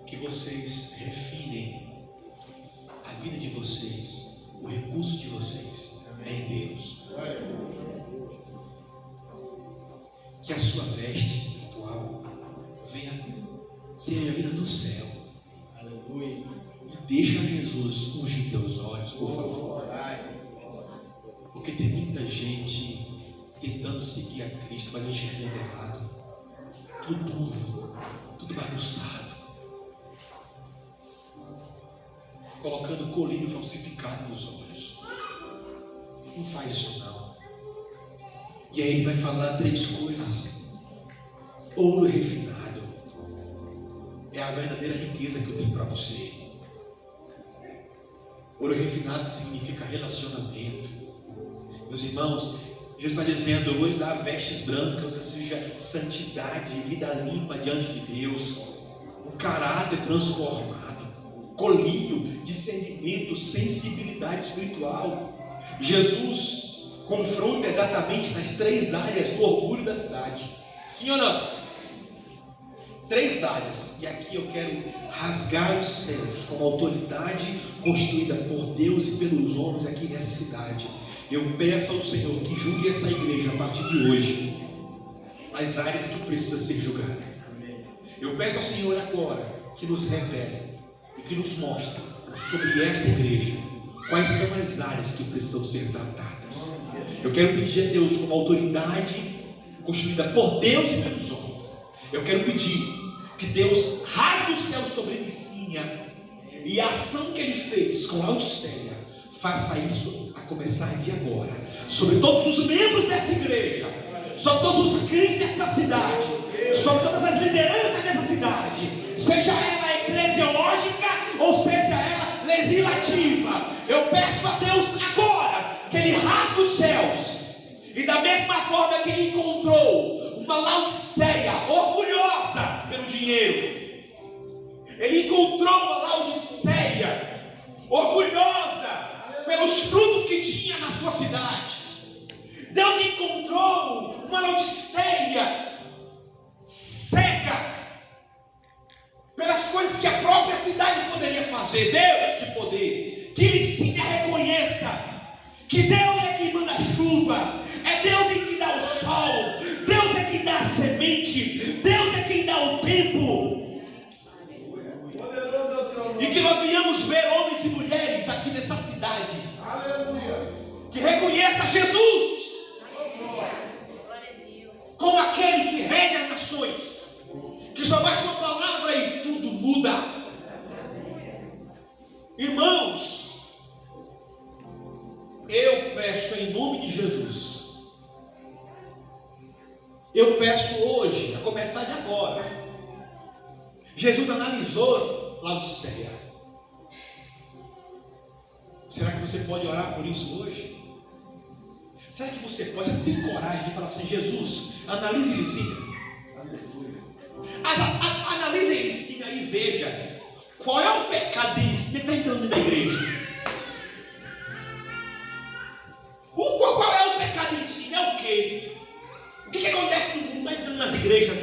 que vocês refinem a vida de vocês, o recurso de vocês em Deus. Que a sua veste espiritual venha ser a vida do céu. Aleluia. E deixa Jesus ungir teus olhos, por favor. Porque tem muita gente tentando seguir a Cristo, mas enxergando errado. Tudo turvo, tudo bagunçado, colocando colírio falsificado nos olhos. Não faz isso não. E aí ele vai falar 3 coisas. Ouro refinado é a verdadeira riqueza que eu tenho para você. Ouro refinado significa relacionamento. Meus irmãos, Jesus está dizendo: eu vou lhe dar vestes brancas, ou seja, santidade, vida limpa diante de Deus, um caráter transformado, colírio, discernimento, sensibilidade espiritual. Jesus confronta exatamente nas 3 áreas do orgulho da cidade. Sim ou não? 3 áreas. E aqui eu quero rasgar os céus como autoridade construída por Deus e pelos homens aqui nessa cidade. Eu peço ao Senhor que julgue essa igreja a partir de hoje as áreas que precisa ser julgada. Eu peço ao Senhor agora que nos revele e que nos mostre sobre esta igreja quais são as áreas que precisam ser tratadas. Eu quero pedir a Deus como autoridade construída por Deus e pelos homens. Eu quero pedir que Deus rasgue o céu sobre Licínia e a ação que Ele fez com Laodiceia, faça isso a começar de agora sobre todos os membros dessa igreja, sobre todos os crentes dessa cidade, sobre todas as lideranças dessa cidade, seja ela eclesiológica ou seja ela legislativa. Eu peço a Deus agora que Ele rasgue os céus, e da mesma forma que Ele encontrou uma Laodiceia orgulhosa pelo dinheiro, Ele encontrou uma Laodiceia orgulhosa pelos frutos que tinha na sua cidade. Deus encontrou uma Laodiceia cega pelas coisas que a própria cidade poderia fazer. Deus de poder, que Licínia reconheça que Deus é quem manda a chuva, é Deus é quem dá o sol, Deus é quem dá a semente, Deus é quem dá o tempo. E que nós venhamos ver homens e mulheres aqui nessa cidade que reconheça Jesus como aquele que rege as nações, que só basta uma palavra e tudo muda. Irmãos, eu peço em nome de Jesus, eu peço hoje, a começar de agora. Jesus analisou Laodiceia. Será que você pode orar por isso hoje? Será que você pode ter coragem de falar assim: Jesus, analise Licínia, analise Licínia e veja qual é o pecado de Licínia que está entrando dentro da igreja. Qual é o pecado de Licínia? É o quê? O que acontece no mundo? Está entrando nas igrejas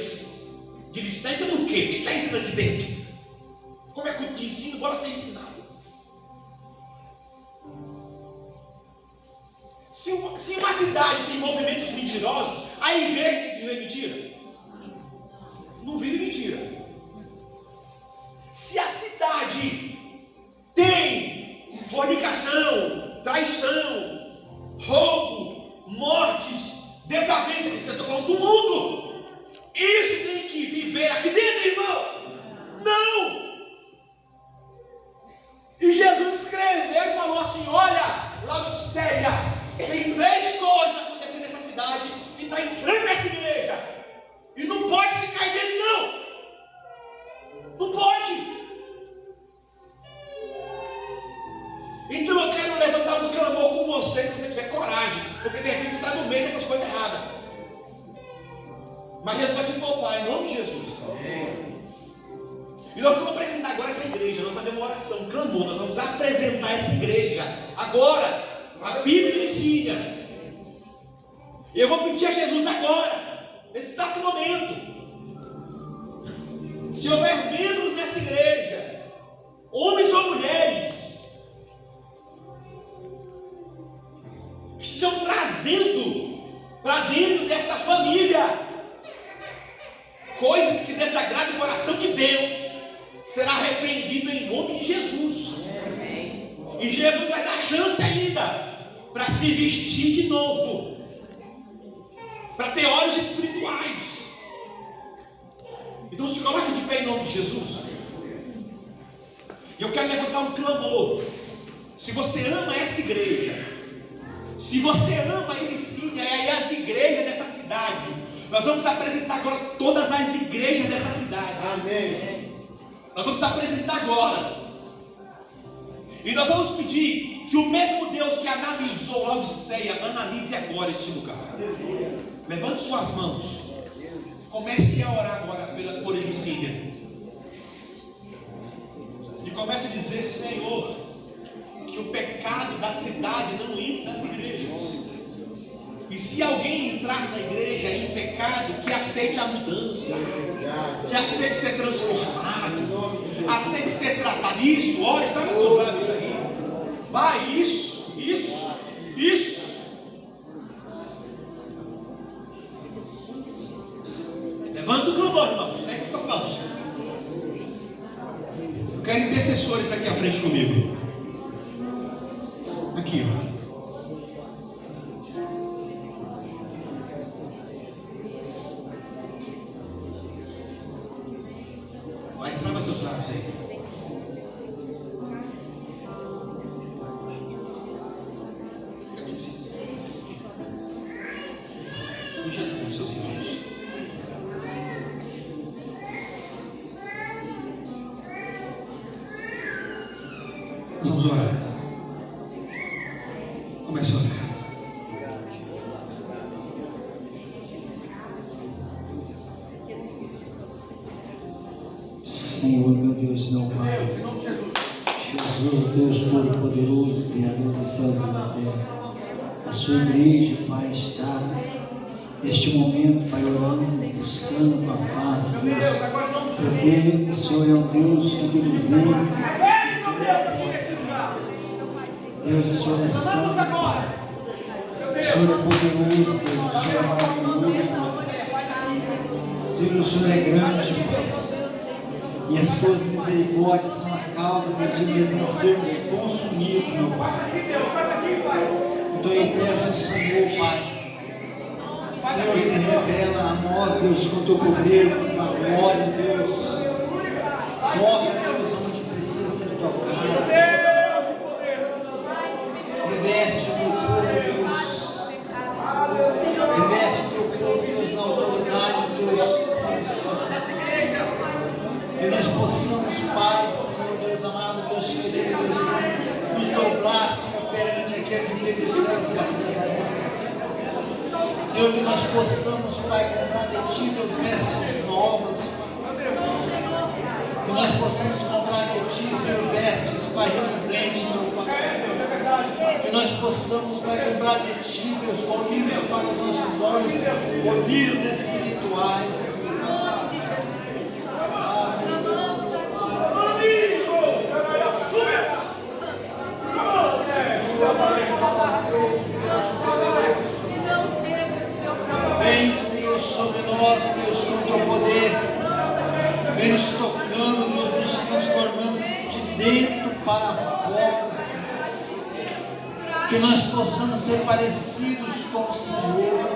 de Licínia? Está entrando o quê? O que está entrando aqui dentro? Como é que eu te ensino? Bora ser ensinado. Se uma cidade tem movimentos mentirosos, a igreja tem que viver mentira? Não vive mentira. Se a cidade tem fornicação, traição, roubo, mortes, desavenças, eu estou falando do mundo, isso tem que viver aqui dentro, irmão? Não! E Jesus escreveu e falou assim: olha, Laodiceia, tem 3 coisas acontecendo nessa cidade que está entrando nessa igreja, e não pode ficar aí dentro, não. Não pode. Então eu quero levantar um clamor com você, se você tiver coragem, porque de repente está no meio dessas coisas erradas. Mas Jesus vai te poupar, em nome de Jesus. E nós vamos apresentar agora essa igreja, nós vamos fazer uma oração, um clamor, nós vamos apresentar essa igreja agora, a Bíblia ensina. E eu vou pedir a Jesus agora, nesse exato momento, se houver membros nessa igreja, homens ou mulheres, que estão trazendo para dentro desta família coisas que desagradam o coração de Deus, será repreendido em nome de Jesus. E Jesus vai dar chance ainda para se vestir de novo, para ter olhos espirituais. Então se coloque de pé em nome de Jesus. E eu quero levantar um clamor. Se você ama essa igreja, se você ama a Licínia e as igrejas dessa cidade, nós vamos apresentar agora todas as igrejas dessa cidade. Amém. Nós vamos apresentar agora. E nós vamos pedir que o mesmo Deus que analisou Laodiceia, analise agora esse lugar. Levante suas mãos. Comece a orar agora por Licínia. E comece a dizer: Senhor, que o pecado da cidade não entre nas igrejas. E se alguém entrar na igreja em pecado, que aceite a mudança, que aceite ser transformado, aceite ser tratado. Isso, ora, está nos seus lábios aí. Vai, isso. Levanta o clamor, irmãos. Levanta as suas mãos. Eu quero intercessores aqui à frente comigo. Aqui, ó. Mas trava seus lábios aí. Aqui assim. Puxa as mãos, seus irmãos. Nós vamos orar. Comece a orar. Senhor, meu Deus, meu Pai, Jesus, Deus Todo-Poderoso, Criador dos céus e da terra, a sua igreja, Pai, está neste momento, Pai, orando, buscando a tua face, Deus, porque o Senhor é um Deus que tudo vê. Deus, o Senhor é santo, Pai. O Senhor é poderoso, Deus, o Senhor é maravilhoso, Senhor, o Senhor é grande, Pai. E as tuas misericórdias são a causa de nós não sermos consumidos, meu Pai. Então eu peço ao Senhor, Pai, Senhor, se revela a nós, Deus, com o teu poder, com a tua glória, Deus. Toca, Deus, onde precisa ser tocado. Reveste o teu povo, Deus. Reveste o teu povo, Deus, na autoridade, Deus. Que nós possamos, Pai, Senhor, Deus amado, Deus querido, Deus, nos dobrar, Senhor, perante aquele que fez os céus e a terra. Senhor, que nós possamos, Pai, comprar de Ti, Deus, vestes novas. Que nós possamos comprar de Ti, Senhor, vestes, Pai, reluzentes, meu Pai. Que nós possamos, Pai, comprar de Ti, Deus, colírios para os nossos olhos, colírios espirituais. Vem, Senhor, sobre nós, Deus, com o teu poder. Vem nos tocando, Deus, nos transformando de dentro para fora, Senhor. Que nós possamos ser parecidos com o Senhor.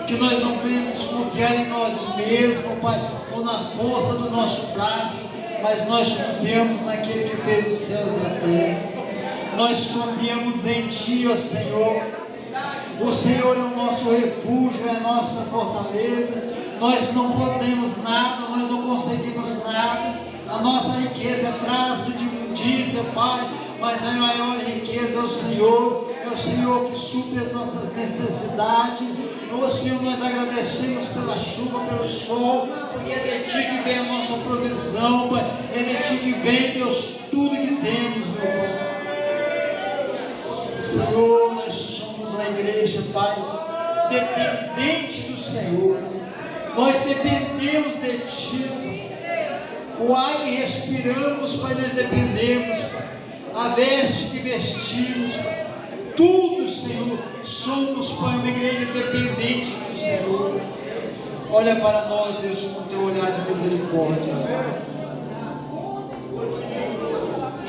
Que nós não venhamos confiar em nós mesmos, Pai, ou na força do nosso braço, mas nós confiamos naquele que fez os céus e a terra. Nós confiamos em Ti, ó Senhor. O Senhor é o nosso refúgio, é a nossa fortaleza. Nós não podemos nada, nós não conseguimos nada. A nossa riqueza é traço de imundícia, Pai, mas a maior riqueza é o Senhor. É o Senhor que supre as nossas necessidades. Ó Senhor, nós agradecemos pela chuva, pelo sol, porque é de Ti que vem a nossa provisão, Pai. É de Ti que vem, Deus, tudo que temos, meu Pai. Senhor, nós somos uma igreja, Pai, dependente do Senhor. Nós dependemos de Ti, Pai. O ar que respiramos, Pai, nós dependemos, Pai. A veste que vestimos, Pai. Tudo, Senhor, somos, Pai, uma igreja dependente do Senhor. Olha para nós, Deus, com o teu olhar de misericórdia, Senhor.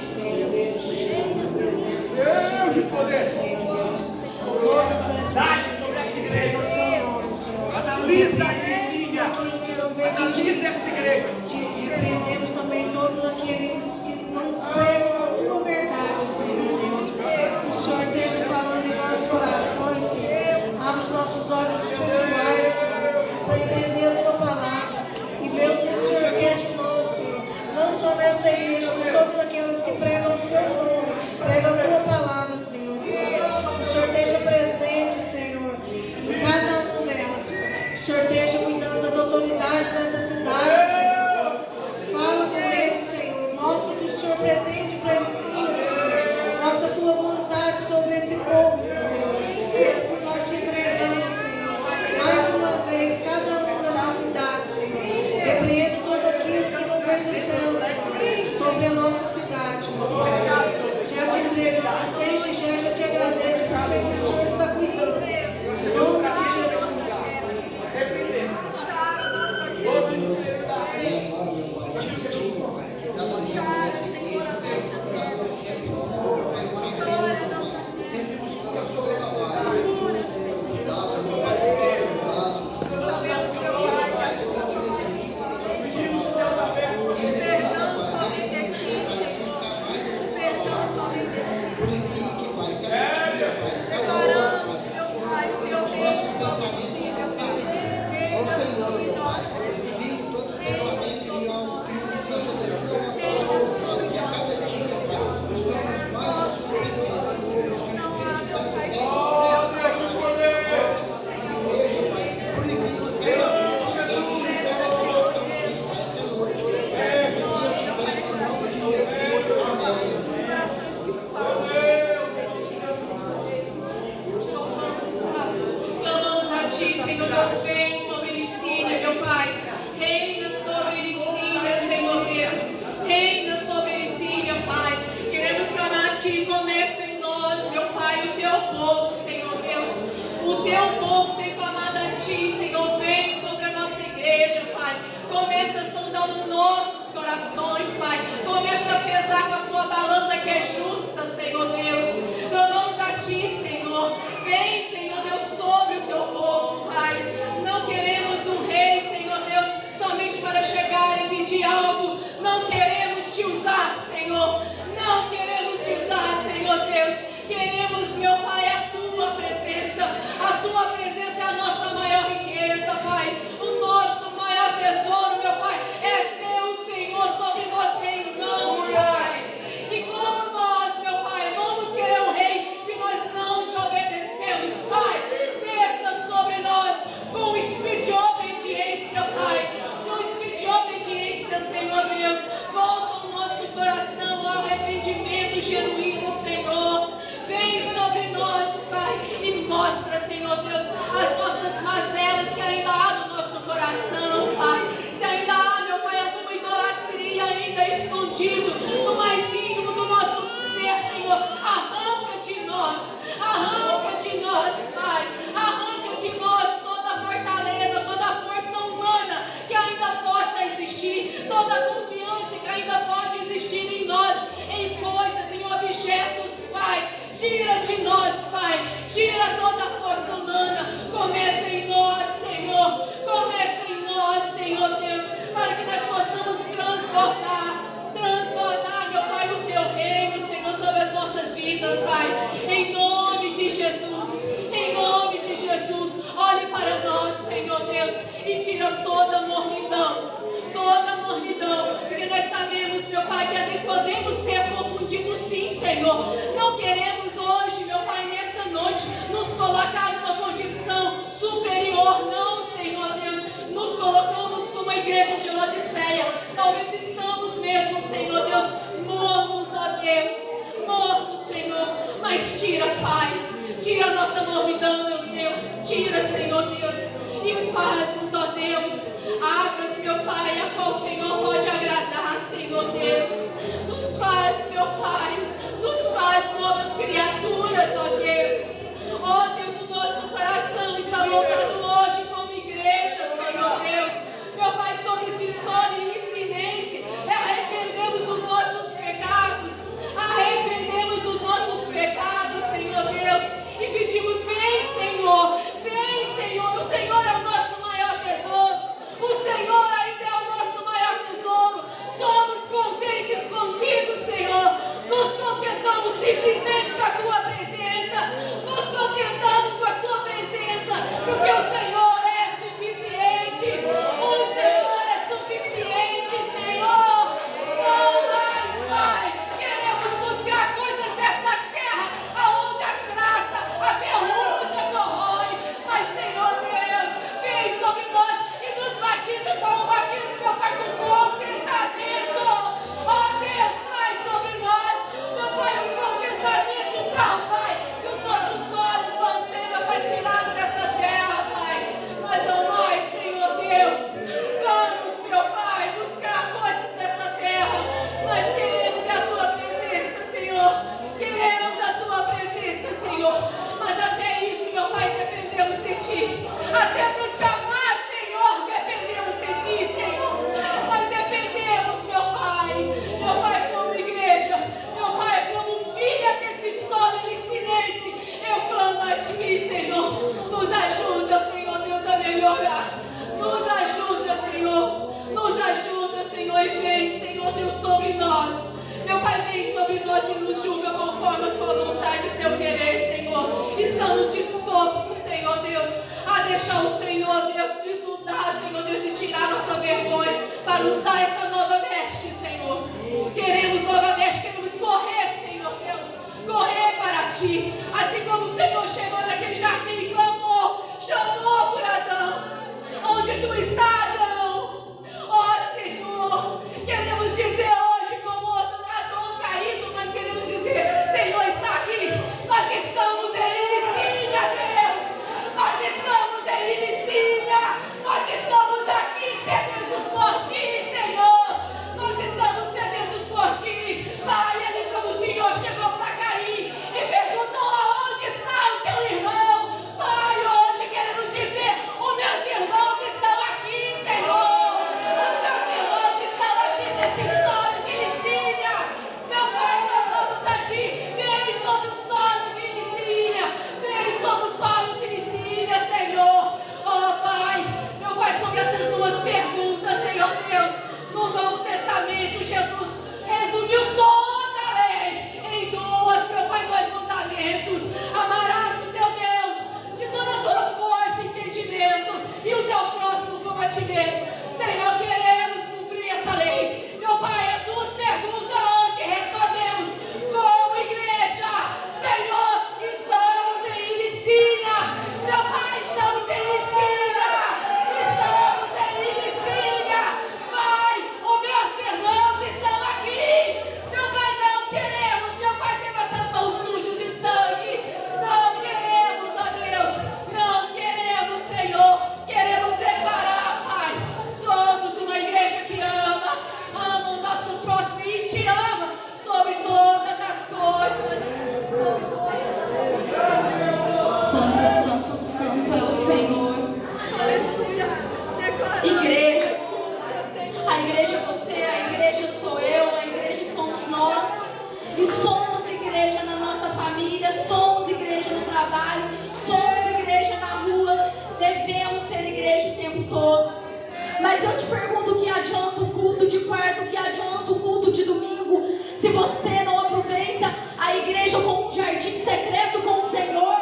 Senhor Deus, a presença de poder, Senhor Deus. Todas as injustiças que pregam o seu nome, Senhor. Analisa aquilo que não vem de Ti. Repreendemos também todos aqueles que não pregam a tua verdade, Senhor Deus. Que o Senhor esteja falando em nossos corações, Senhor. Abre os nossos olhos espirituais, Senhor, para entender a tua palavra e ver o que o Senhor quer de nós, Senhor. Não só nessa igreja, mas todos aqueles que pregam o seu nome, pregam a tua palavra, Senhor Deus. O Senhor esteja presente, Senhor, em cada uma delas. O Senhor esteja cuidando das autoridades dessa cidade, pensamento que me serve ao Senhor, meu Pai. Desvie todo pensamento que não siga da tua palavra, que a cada dia, Pai, nós vamos mais a sua presença, meu Deus, que o Espírito Santo vem sobre essa igreja, Pai, purifique cada um, dentro de cada coração, Pai, essa noite, Pai. Assim eu te peço em nome de Jesus. Amém. Clamamos a Ti, Senhor Deus, vem sobre Licínia, meu Pai. Reina sobre Licínia, Senhor Deus. Reina sobre Licínia, Pai. Queremos clamar a Ti, começa em nós, meu Pai, o Teu povo, Senhor Deus. O Teu povo tem clamado a Ti, Senhor, vem sobre a nossa igreja, Pai. Começa a sondar os nossos corações, Pai. Começa a pesar com a Sua balança que é justa, Senhor Deus. Clamamos a Ti, Senhor. Vem, Senhor Deus, sobre o Teu povo, Pai. Não queremos um rei, Senhor Deus, somente para chegar e pedir algo. Não queremos Te usar, Senhor. Não queremos Te usar, Senhor Deus. Queremos, meu Pai, a Tua presença. A Tua presença é a nossa maior riqueza, Pai. O nosso maior tesouro, meu Pai, é Teu, Senhor, sobre nós reinando, Pai. E como nós, meu Pai, vamos querer um rei se nós não Te obedecemos, Pai? Desça sobre nós com o espírito de obediência, Pai. Com o espírito de obediência, Senhor Deus. Volta o nosso coração ao arrependimento genuíno, Senhor. Vem sobre nós, Pai, e mostra, Senhor Deus, as nossas mazelas que ainda há no nosso coração, Pai. Se ainda há, meu Pai, alguma idolatria ainda escondido no mais íntimo do nosso ser, Senhor, arranca de nós, Pai. Arranca de nós toda a fortaleza, toda a força humana que ainda possa existir, toda a confiança que ainda pode existir em nós, em coisas, em objetos, Pai. Tira de nós, Pai. Tira toda a força humana. Começa em nós, Senhor. Começa em nós, Senhor Deus, para que nós possamos transbordar, meu Pai, o Teu reino, Senhor, sobre as nossas vidas, Pai. Em nome de Jesus. Em nome de Jesus. Olhe para nós, Senhor Deus, e tira toda a mornidão. Porque nós sabemos, meu Pai, que às vezes podemos ser confundidos, sim, Senhor. Não queremos hoje, meu Pai, nessa noite, nos colocar numa condição superior, não, Senhor Deus. Nos colocamos como a igreja de Laodiceia. Talvez estamos mesmo, Senhor Deus, mornos, ó Deus. Mornos, Senhor. Mas tira, Pai. Tira a nossa mornidão, meu Deus. Tira, Senhor Deus. E faz-nos, ó Deus, águas, meu Pai, a qual o Senhor pode agradar, Senhor Deus. Nos faz, meu Pai, nos faz novas criaturas, ó Deus. Ó Deus, o nosso coração está voltado hoje como igreja, Senhor Deus. Meu Pai, sobre esse solo inicinense, arrependemos dos nossos pecados, Senhor Deus, e pedimos, vem, Senhor, o Senhor é o nosso maior tesouro, o Senhor ainda é o nosso maior tesouro. Somos contentes contigo, Senhor. Nos contentamos simplesmente com a Tua presença, nos contentamos com a Sua presença, porque o Senhor é suficiente, o Senhor é suficiente, Senhor. Não mais, Pai, queremos buscar coisas desta terra, aonde a traça, a ferrugem corrói, mas, Senhor Deus, vem sobre nós e nos batiza com o batismo, meu Pai, do contentamento. Ó Deus, traz sobre nós, meu Pai, um contentamento tal, Pai, que os nossos olhos vão ser, meu Pai, tirados dessa terra, Pai. Mas não mais, Senhor Deus. Vamos, meu Pai, buscar coisas dessa terra. Nós queremos a Tua presença, Senhor. Queremos a Tua presença, Senhor. Mas até isso, meu Pai, dependemos de Ti. Até para Te amar, Senhor, dependemos de Ti, Senhor. Nós dependemos, meu Pai, como igreja, meu Pai, como filha desse solo ilicinense, eu clamo a Ti, Senhor. Nos ajuda, Senhor Deus, a melhorar. Nos ajuda, Senhor, e vem, Senhor Deus, sobre nós. Meu Pai, vem sobre nós e nos julga conforme a Sua vontade e Seu querer, Senhor. Estamos dispostos, Senhor Deus, a deixar o Senhor, Deus, desnudar, Senhor Deus, e tirar nossa vergonha, para nos dar essa nova veste, Senhor. Queremos nova veste, queremos correr, Senhor Deus, correr para Ti. Assim como o Senhor chegou naquele jardim e clamou, chamou por Adão. Onde Tu está, Adão? Ó Senhor, queremos dizer hoje, como Adão caído, nós queremos dizer, Senhor está aqui, nós estamos em Licínia, Deus, nós estamos em Licínia, nós estamos aqui sedentos por Ti, Senhor, nós estamos sedentos por Ti. Pai, ali como o Senhor chegou para cair e perguntou aonde está o teu irmão, Pai, hoje queremos dizer, os meus irmãos estão aqui, Senhor, os meus irmãos estão aqui nesse solo de Licínia. Meu Pai, clamamos a Ti, vem sobre o solo de Licínia, vem sobre o solo de Licínia, Senhor. Ó Pai, meu Pai, sobre essas duas perguntas, Senhor Deus, no Novo Testamento, Jesus resumiu toda a lei em duas, meu Pai, dois mandamentos: amarás o teu Deus de toda a tua força e entendimento, e o teu próximo como a ti mesmo. Senhor, queremos cumprir essa lei. Meu Pai, as duas perguntas hoje respondemos como igreja. Senhor, estamos em Licínia. Meu Pai, estamos em Licínia. Estamos em Licínia. Pai, os meus irmãos estão aqui. Meu Pai, não queremos, meu Pai, ter nossas mãos sujas de sangue. Não queremos, ó Deus. Não queremos, Senhor. Queremos declarar, Pai, somos uma igreja que ama o nosso próximo e Te ama sobre todas as coisas. Santo, santo, santo é o Senhor. Aleluia. Igreja, a igreja é você, a igreja sou eu, a igreja somos nós. E somos igreja na nossa família, somos igreja no trabalho, somos igreja na rua. Devemos ser igreja o tempo todo. Mas eu te pergunto, o que adianta o culto de quarta, o que adianta o culto de domingo, se você não aproveita a igreja como um jardim secreto com o Senhor?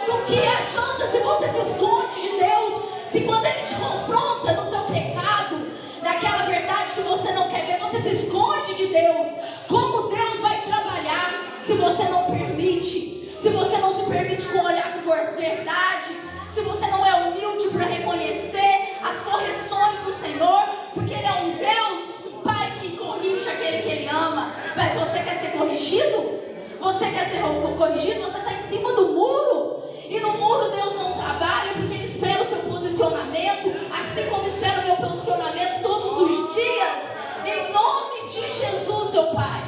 Do que adianta se você se esconde de Deus, se quando Ele te confronta no teu pecado, daquela verdade que você não quer ver, você se esconde de Deus? Como Deus vai trabalhar se você não permite, se você não se permite olhar por verdade, se você não é humilde para reconhecer as correções do Senhor? Porque Ele é um Deus, Pai, que corrige aquele que Ele ama. Mas você quer ser corrigido? Você quer ser corrigido? Você está em cima do muro. E no muro Deus não trabalha, porque Ele espera o seu posicionamento, assim como espera o meu posicionamento todos os dias. Em nome de Jesus, meu Pai,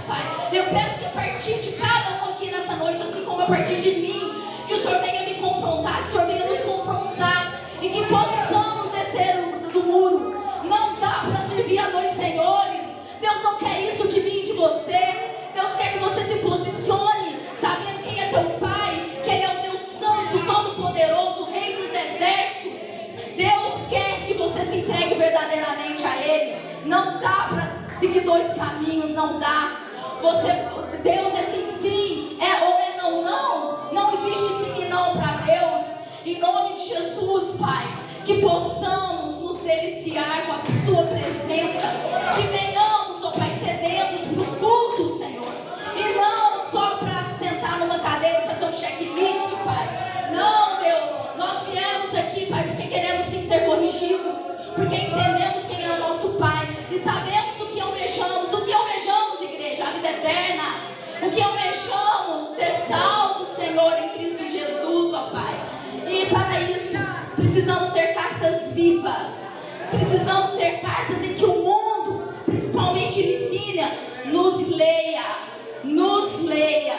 eu peço que a partir de cada um aqui nessa noite, assim como a partir de mim, que o Senhor venha me confrontar, que o Senhor venha nos confrontar, e que possamos descer do muro. Não dá para servir a dois senhores. Deus não quer isso de mim e de você. Deus quer que você se posicione sabendo quem é teu Pai, que Ele é o Deus Santo, Todo-Poderoso, o Rei dos Exércitos. Deus quer que você se entregue verdadeiramente a Ele. Não dá para seguir dois caminhos, não dá. Deus é sim, é ou é não. Não existe sim e não para Deus. Em nome de Jesus, Pai, que possamos nos deliciar com a Sua presença, que venhamos, ó Pai, sedentos para os cultos, Senhor, e não só para sentar numa cadeira e fazer um checklist, Pai. Não, Deus, nós viemos aqui, Pai, porque queremos sim ser corrigidos, porque entendemos quem é o nosso Pai e sabemos o que almejamos. O que almejamos, igreja? A vida eterna. O que almejamos? Ser salvos, Senhor, em Cristo Jesus, ó Pai. E para isso, precisamos ser cartas vivas. Precisamos ser cartas em que o mundo, principalmente Licínia, nos leia. Nos leia.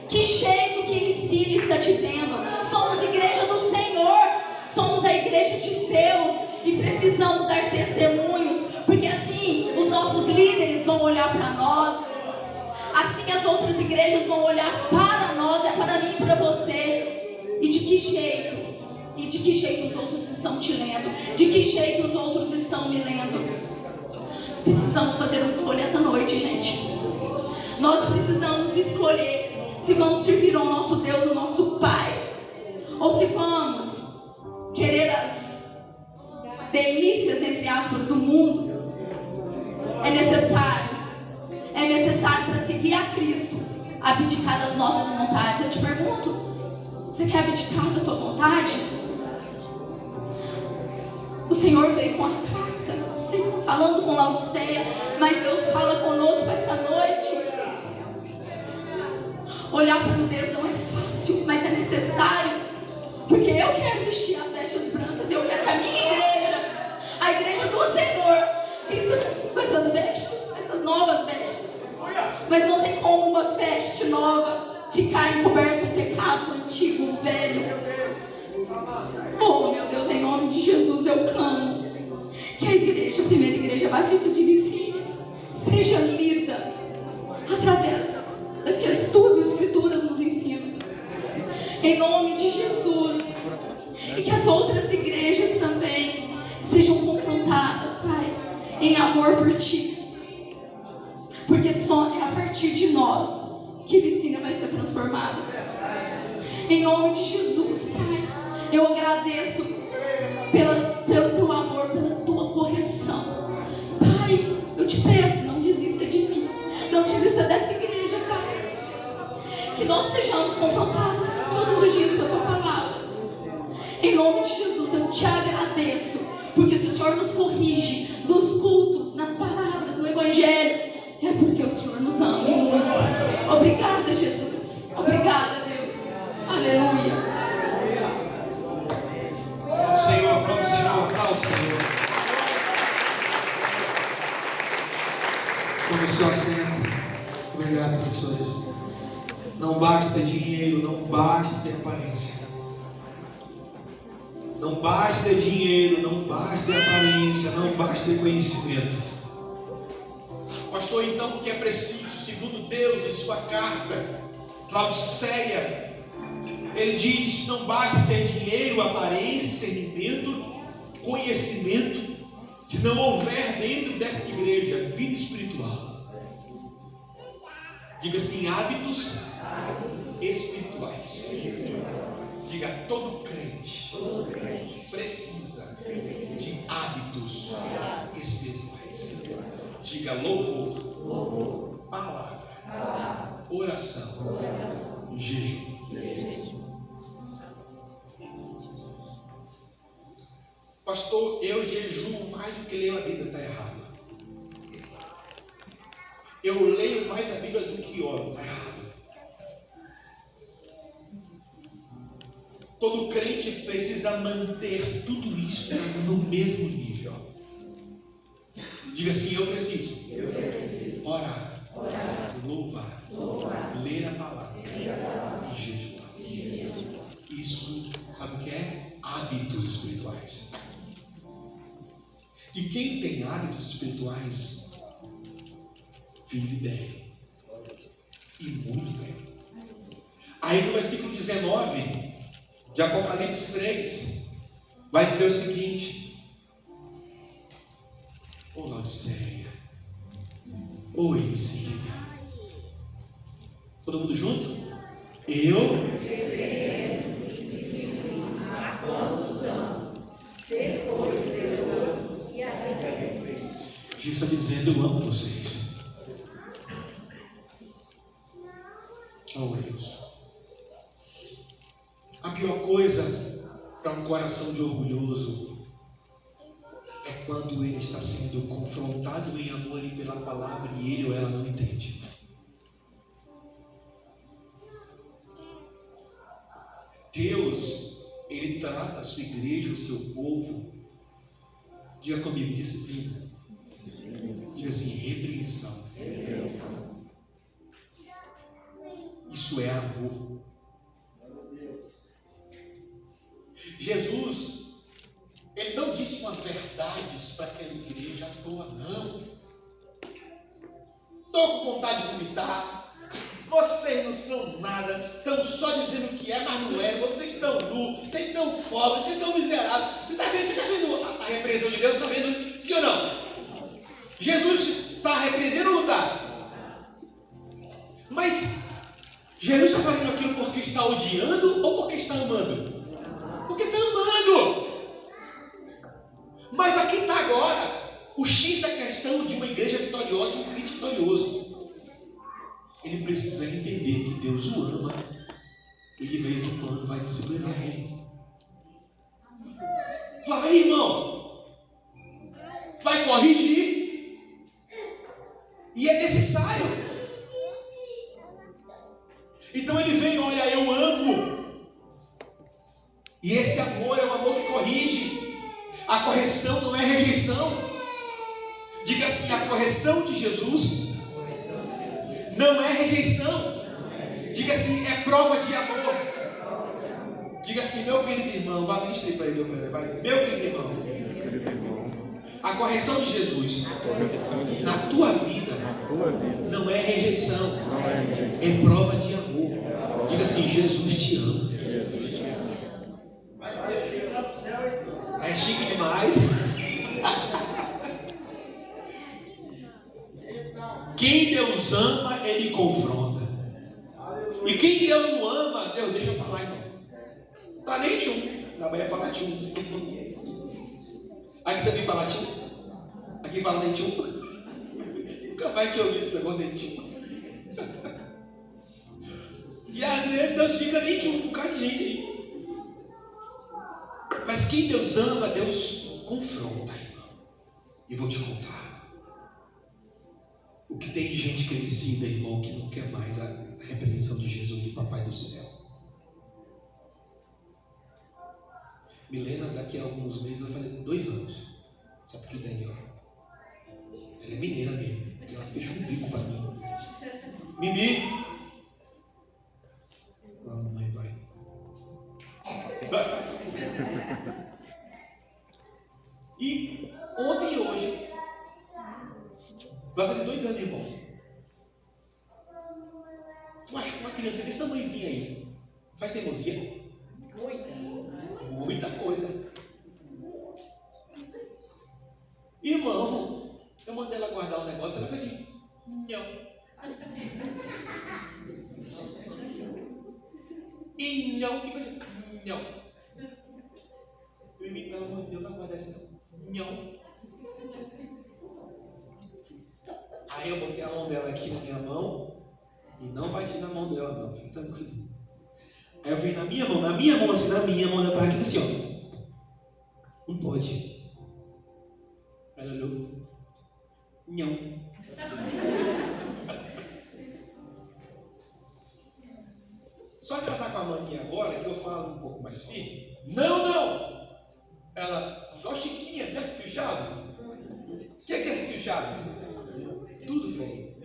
Que jeito que Licínia está te vendo? Somos igreja do Senhor. Somos a igreja de Deus. E precisamos dar testemunhos. Porque assim, os nossos líderes vão olhar para nós. Assim as outras igrejas vão olhar para nós. É para mim e para você. E de que jeito? E de que jeito os outros estão te lendo? De que jeito os outros estão me lendo? Precisamos fazer uma escolha essa noite, gente. Nós precisamos escolher se vamos servir ao nosso Deus, o nosso Pai, ou se vamos querer querer as delícias, entre aspas, do mundo, é necessário para seguir a Cristo, abdicar das nossas vontades. Eu te pergunto, você quer abdicar da tua vontade? O Senhor veio com a carta, veio falando com Laodiceia, mas Deus fala conosco essa noite. Olhar para a nudez não é fácil, mas é necessário, porque eu quero vestir as vestes brancas, e eu quero que a minha igreja, a igreja do Senhor, vista com essas vestes, essas novas vestes. Mas não tem como uma veste nova ficar encoberta um pecado antigo, velho. Oh, meu Deus, em nome de Jesus eu clamo que a igreja, a primeira igreja batista de Licínia, seja lida através do que as tuas escrituras nos ensinam. Em nome de Jesus. E que as outras igrejas também sejam confrontadas, Pai, em amor por Ti. Porque só é a partir de nós que Licínia vai ser transformada. Em nome de Jesus, Pai, eu agradeço pelo Teu amor, pela Tua correção. Pai, eu te peço, não desista de mim. Não desista dessa igreja, Pai. Que nós sejamos confrontados todos os dias com a Tua palavra. Em nome de Jesus, eu te agradeço. Porque se o Senhor nos corrige nos cultos, nas palavras, no Evangelho, é porque o Senhor nos ama e muito. Obrigada, Jesus. Obrigada, Deus. Aleluia. Aplauda o Senhor, aplauda o Senhor, aplauda o Senhor. Quando o Senhor assenta, obrigado, professores. Não basta ter dinheiro, não basta ter aparência. Não basta ter dinheiro, não basta ter aparência, não basta ter conhecimento. Pastor, então o que é preciso, segundo Deus em sua carta, Laodiceia, ele diz: não basta ter dinheiro, aparência, discernimento, conhecimento, se não houver dentro desta igreja vida espiritual. Diga assim: hábitos espirituais. Diga: todo crente precisa de hábitos espirituais. Diga: louvor, palavra, oração, jejum. Pastor, eu jejuo mais do que leio a Bíblia, está errado. Eu leio mais a Bíblia do que oro, está errado. Todo crente precisa manter tudo isso no mesmo nível. Diga assim: eu preciso orar, louvar, ler a palavra e jejuar. Isso, sabe o que é? Hábitos espirituais. E quem tem hábitos espirituais vive bem, e muito bem. Aí no versículo 19 de Apocalipse 3 vai dizer o seguinte: ô Laodiceia, ô Licínia, todo mundo junto? Eu Jesus está dizendo: eu amo vocês. Oh Deus, a pior coisa para um coração de orgulhoso é quando ele está sendo confrontado em amor e pela palavra e ele ou ela não entende. Deus, ele trata a sua igreja, o seu povo, diga comigo, disciplina. Diga assim: repreensão. Isso é amor. Jesus, ele não disse umas verdades para aquela igreja à toa, não. Estou com vontade de vomitar. Vocês não são nada, estão só dizendo o que é, mas não é. Vocês estão nus, vocês estão pobres, vocês estão miseráveis. Você está vendo a repreensão de Deus? Está vendo? Sim ou não? Jesus está repreendendo ou não está? Mas Jesus está fazendo aquilo porque está odiando ou porque está amando? Porque está amando. agora, o X da questão de uma igreja vitoriosa, de um crente vitorioso. Ele precisa entender que Deus o ama e de vez em quando vai disciplinar ele. Vai, irmão. Vai corrigir. E é necessário. Então ele vem, olha, eu amo. E esse amor é um amor que corrige. A correção não é rejeição. Diga assim, a correção de Jesus não é rejeição. Diga assim, é prova de amor. Diga assim, meu querido irmão, vai ministrar para ele, vai. Meu querido irmão, a correção de Jesus na tua vida não é rejeição, é prova de amor. Diga assim, Jesus te ama. É chique demais. Quem Deus ama, Ele confronta. E quem Deus não ama, Deus deixa pra lá, irmão. Tá nem tchum. Na Bahia fala tchum. Aqui também fala tchum. Aqui fala nem tchum. Nunca mais tinha ouvido esse negócio nem tchum. E às vezes Deus fica nem tchum com um bocado de gente aí. Mas quem Deus ama, Deus confronta, irmão. E vou te contar. O que tem de gente crescida, irmão, que não quer mais a repreensão de Jesus, do Papai do Céu. Milena, daqui a alguns meses, vai fazer 2 anos. Sabe por que daí, ó? Ela é mineira mesmo. Porque ela fechou um bico para mim. Mimi. A mamãe vai. E ontem e hoje vai fazer 2 anos, irmão. Tu acha que uma criança desse tamanhozinho aí faz teimosia? Muita coisa. Irmão, eu mandei ela guardar um negócio, ela fez assim, não. E não, e fez assim, não. Eu me pelo amor de Deus, vai guardar isso não. Aí eu botei a mão dela aqui na minha mão e não bati na mão dela, não, fique tranquilo. Aí eu fiz na minha mão assim, na minha mão, ela estava aqui assim, ó. Não pode. Aí ela olhou. Não. Só que ela está com a mão aqui agora, que eu falo um pouco mais firme. Não! Ela, igual Chiquinha, já assistiu Chaves? Quem é que assistiu Chaves? Tudo, velho.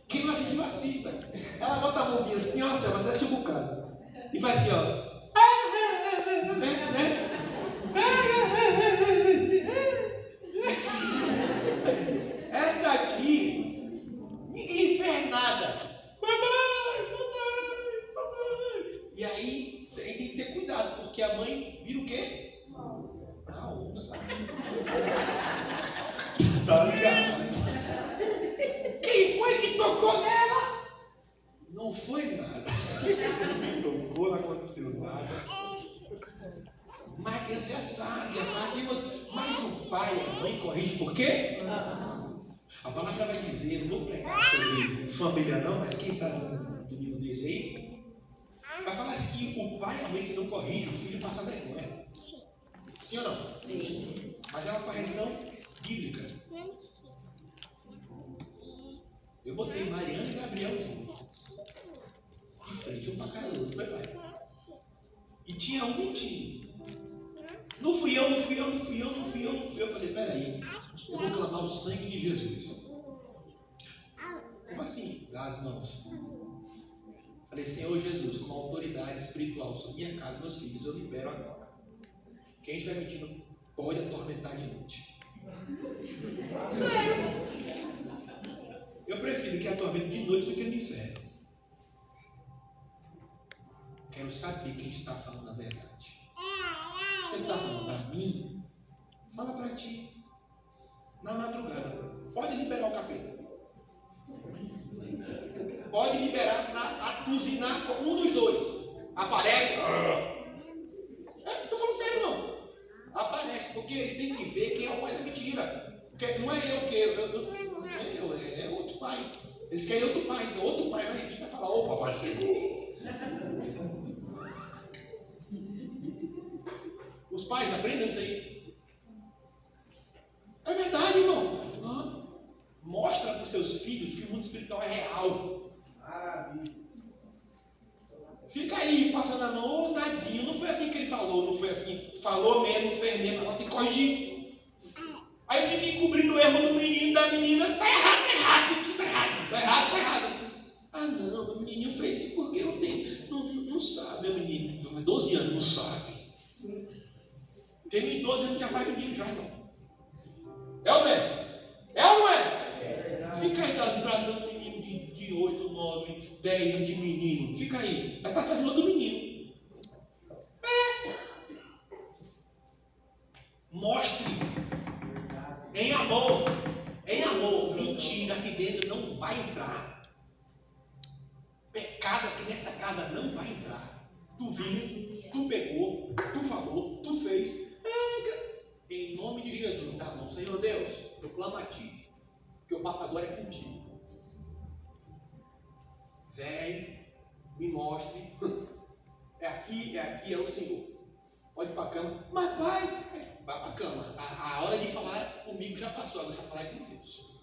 Quem não assistiu, assista. Ela bota a mãozinha assim, ó, Selma, você assistiu um bocado. E faz assim, ó. Essa aqui, ninguém fez nada. Mamãe. E aí, tem que ter cuidado, porque a mãe vira o quê? A onça. Tá ligado? Quem foi que tocou nela? Não foi nada. Quem tocou, não aconteceu nada. Mas a criança já sabe, mas o pai e a mãe corrigem por quê? A palavra vai dizer, não vou pregar sobre família não, mas quem sabe um domingo desse aí, vai falar assim que o pai e a mãe que não corrigem, o filho passa vergonha. Sim ou não? Sim. Mas é uma correção bíblica. Eu botei Mariana e Gabriel junto. De frente, um pra cara do outro. Foi, pai. E tinha um mentinho. Não fui eu. Eu falei, peraí. Eu vou clamar o sangue de Jesus. Como assim? As mãos. Falei, Senhor Jesus, com autoridade espiritual sobre minha casa, meus filhos, eu libero agora. Quem estiver mentindo pode atormentar de noite. Sério. Eu prefiro que atormente de noite do que no inferno. Quero saber quem está falando a verdade. Se você está falando para mim, fala para ti. Na madrugada. Pode liberar o capeta. Pode liberar, buzinar um dos dois. Aparece. Estou falando sério, não. Aparece. porque eles têm que ver quem é o pai da mentira. Porque não é eu que não é eu, é outro pai. Eles querem outro pai, então outro pai vai vir e vai falar, ô papai chegou. Os pais aprendem isso aí. É verdade, irmão. Mostra para os seus filhos que o mundo espiritual é real. Fica aí passando a mão, oh, tadinho. Não foi assim que ele falou, não foi assim. Falou mesmo, fez mesmo, agora tem que corrigir. Aí fica encobrindo o erro do menino, da menina. Tá errado, tá errado, tá errado, tá errado, tá errado. Ah não, meu menininho fez isso porque não tem. Não sabe, meu menino. 12 anos, não sabe. Tem 12 anos que já faz menino já, irmão. É ou não é? É ou não é? Fica aí tratando menino de 8, 9, 10 anos de menino. Fica aí. Vai estar fazendo outro menino. Mostre. Em amor. Em amor. Mentira aqui dentro não vai entrar. Pecado aqui nessa casa não vai entrar. Tu viu, tu pegou, tu falou, tu fez. Em nome de Jesus, tá bom? Senhor Deus, eu clamo a ti, que o papo agora é contigo. Velho, me mostre. É aqui, é o Senhor. Pode ir para a cama. Mas vai para a cama. A hora de falar comigo já passou, agora você vai falar com Deus.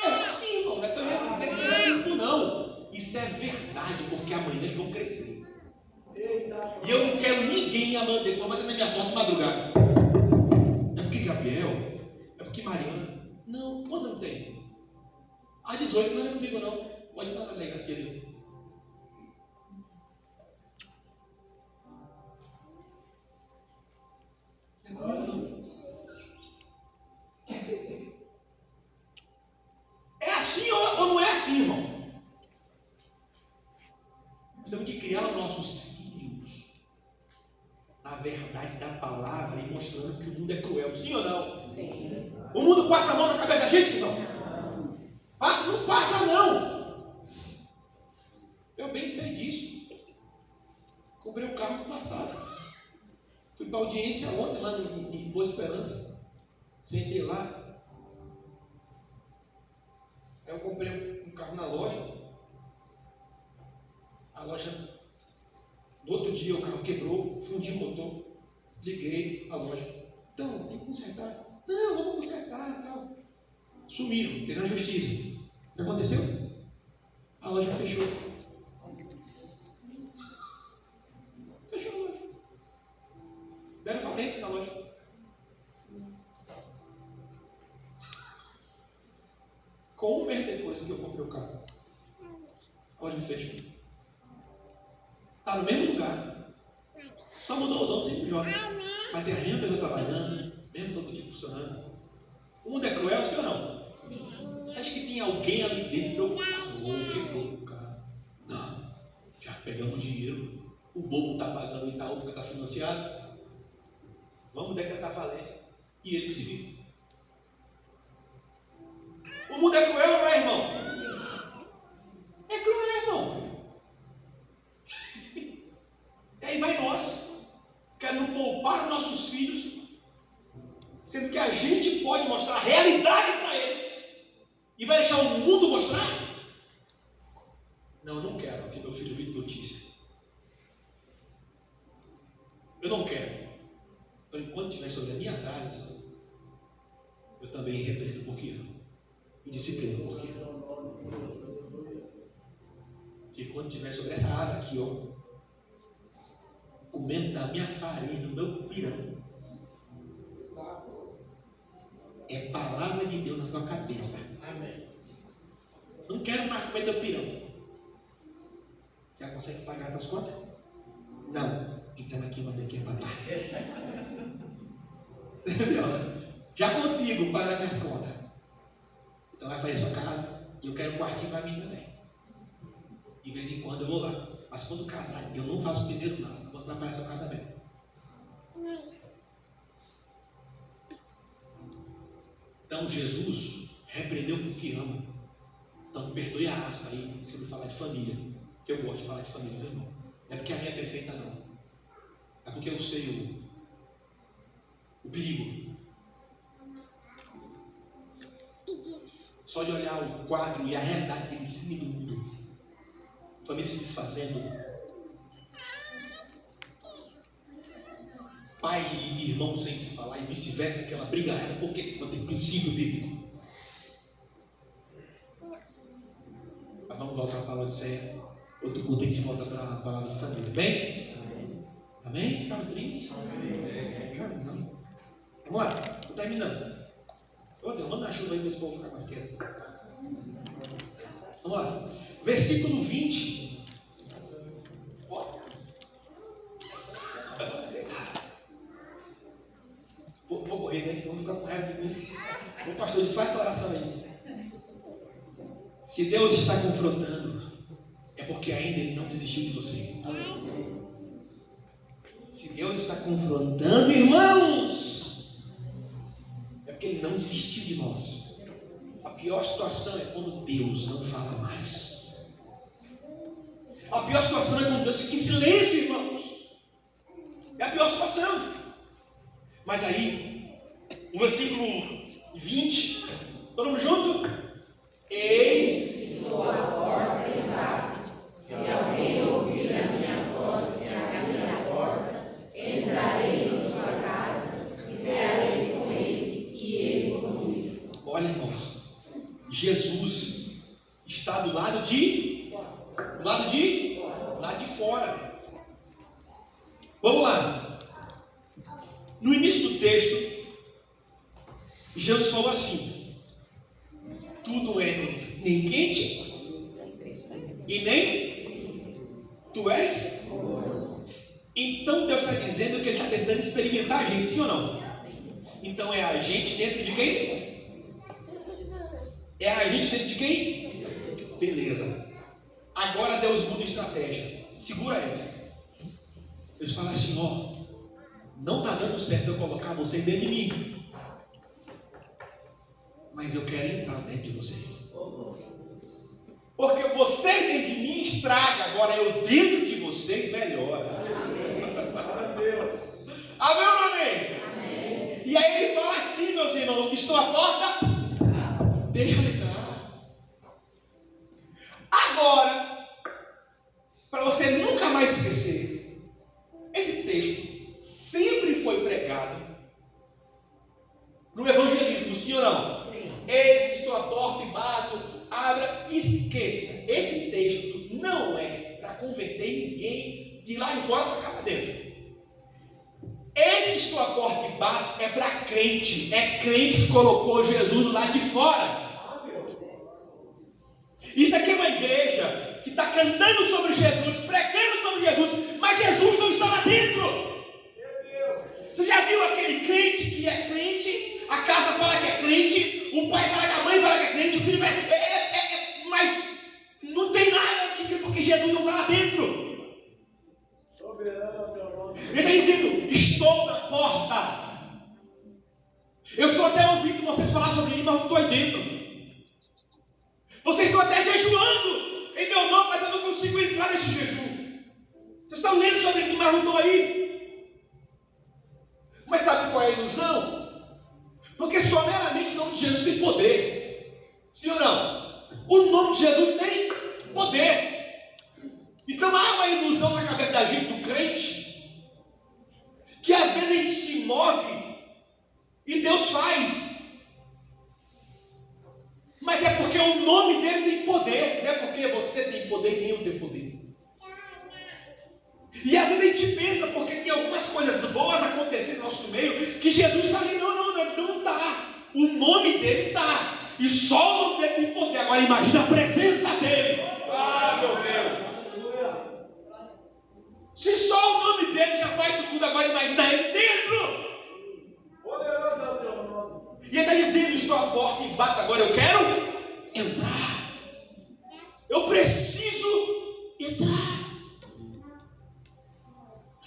É assim, irmão, não é terrorismo não. Isso é verdade, porque amanhã eles vão crescer. E eu não quero ninguém me amando depois, batendo na minha porta de madrugada. É porque Gabriel? É porque Mariana? Não, quantos anos tem? 18 não é comigo não. Pode estar na delegacia ali. Não é comigo não. É assim ou não é assim, irmão? Nós temos que criar os nossos filhos na verdade da palavra e mostrando que o mundo é cruel. Sim ou não? Sim. O mundo passa a mão na cabeça da gente, então? Passa? Não passa, não. Eu bem sei disso. Comprei um carro no passado. Fui para a audiência ontem lá em Boa Esperança. Sentei lá. Aí eu comprei um carro na loja. A loja, no outro dia o carro quebrou, fundi o motor, liguei a loja. Então, tem que consertar. Não, vamos consertar e tal. Sumiram, tem na justiça. O que aconteceu? A loja fechou. Fechou a loja. Deram falência na loja. Com um mês depois que eu comprei o carro, a loja fechou. Está no mesmo lugar. Só mudou o dono, sempre joga. Mas tem a mesma pessoa trabalhando, mesmo logotipo funcionando. O mundo é cruel, sim ou não? Sim. Você acha que tem alguém ali dentro preocupado? Quebrou o carro? Não. Já pegamos dinheiro. O bobo está pagando o Itaú porque está financiado. Vamos decretar falência. E ele que se vive. O mundo é cruel, não é, irmão? É cruel, irmão. E aí vai nós, querendo poupar nossos filhos, sendo que a gente pode mostrar a realidade para eles, e vai deixar o mundo mostrar? Não, eu não quero que meu filho vire notícia. Eu não quero. Então, enquanto estiver sobre as minhas asas, eu também repreendo porque amo, e disciplino porque amo. E quando estiver sobre essa asa aqui, ó, comendo da minha farinha, do meu pirão, é palavra de Deus na tua cabeça. Amém. Não quero mais comer teu pirão. Já consegue pagar as tuas contas? Não. Então aqui vai ter que pagar. Já consigo pagar minhas contas. Então vai fazer sua casa e eu quero um quartinho para mim também. De vez em quando eu vou lá. Mas quando casar, eu não faço piseiro nada, senão vou atrapalhar seu casamento. Então Jesus repreendeu porque ama. Então perdoe a aspa aí, se eu falar de família. Que eu gosto de falar de família, viu, irmão? Não é porque a minha é perfeita, não. É porque eu sei o perigo. Só de olhar o quadro e a realidade que ele ensina do mundo. Família se desfazendo. Pai e irmão sem se falar e vice-versa, aquela briga era porque não tem princípio bíblico. Mas vamos voltar à palavra de Senhor. Outro culto aqui volta para a palavra de família. Bem? Amém? Ficaram tristes? Cara, não. Vamos lá, estou terminando. Ô Deus, manda a chuva aí para esse povo ficar mais quieto. Vamos lá. Versículo 20. Vou correr, né? Senão vou ficar com raiva de mim. O pastor diz, faz essa oração aí. Se Deus está confrontando, é porque ainda Ele não desistiu de você. Se Deus está confrontando, irmãos, é porque Ele não desistiu de nós. A pior situação é quando Deus não fala mais. A pior situação é quando Deus fica em silêncio, irmãos. É a pior situação. Mas aí, o versículo 20, todo mundo junto? Eis. Estou à porta e bato. Se alguém ouvir a minha voz e abrir a porta, entrarei em sua casa e cearei com ele e ele comigo. Olha, irmãos, Jesus está do lado de fora. Vamos lá. No início do texto, Jesus falou assim: tudo é nem quente e nem tu és. Então Deus está dizendo que Ele está tentando experimentar a gente, sim ou não? Então é a gente dentro de quem? É a gente dentro de quem? Beleza. Agora Deus muda a estratégia. Segura essa. Deus fala assim: ó, não está dando certo eu colocar vocês dentro de mim, mas eu quero entrar dentro de vocês. Porque vocês dentro de mim estraga, agora eu dentro de vocês melhora. Amém ou não amém? E aí ele fala assim, meus irmãos: estou à porta, deixa eu entrar. Agora, para você nunca mais esquecer, esse texto sempre foi pregado no evangelismo, sim ou não? Sim. Eis que estou à porta e bato, abra. Esqueça, esse texto não é para converter ninguém de lá de fora para cá para dentro. Esse que estou à porta e bato é para crente. É crente que colocou Jesus do lado de fora. Isso aqui é uma igreja que está cantando sobre Jesus, pregando sobre Jesus, mas Jesus não está lá dentro. Você já viu aquele crente que é crente? A casa fala que é crente, o pai fala que a mãe fala que é crente, o filho fala que mas não tem nada de crente porque Jesus não está lá dentro. Ele está dizendo: estou na porta. Eu estou até ouvindo vocês falar sobre mim, mas não estou aí dentro. Vocês estão até jejuando em meu nome, mas eu não consigo entrar nesse jejum. Vocês estão lendo sobre mim, mas não estou aí. Mas sabe qual é a ilusão? Porque só meramente o nome de Jesus tem poder. Sim ou não? O nome de Jesus tem poder. Então há uma ilusão na cabeça da gente, do crente, que às vezes a gente se move e Deus faz. Mas é porque o nome dele tem poder. Não é porque você tem poder, nem eu tenho poder. E às vezes a gente pensa, porque tem algumas coisas boas acontecendo no nosso meio, que Jesus está ali. Não, ele não está. O nome dele está. E só o nome dele tem poder. Agora imagina a presença dele. Ah, meu Deus. Se só o nome dele já faz isso tudo, agora imagina ele dentro. E ele está dizendo: estou à porta e bato, agora eu quero entrar. Eu preciso entrar.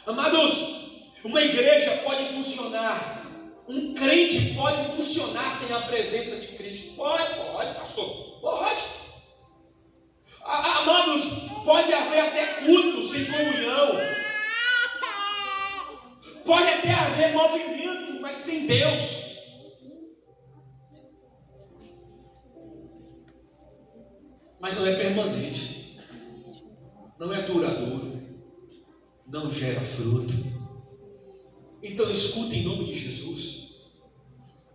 Amados, uma igreja pode funcionar, um crente pode funcionar sem a presença de Cristo. Pode, pastor, pode. Amados, pode haver até culto sem comunhão. Pode até haver movimento, mas sem Deus. Mas não é permanente, não é duradouro, não gera fruto. Então escuta em nome de Jesus,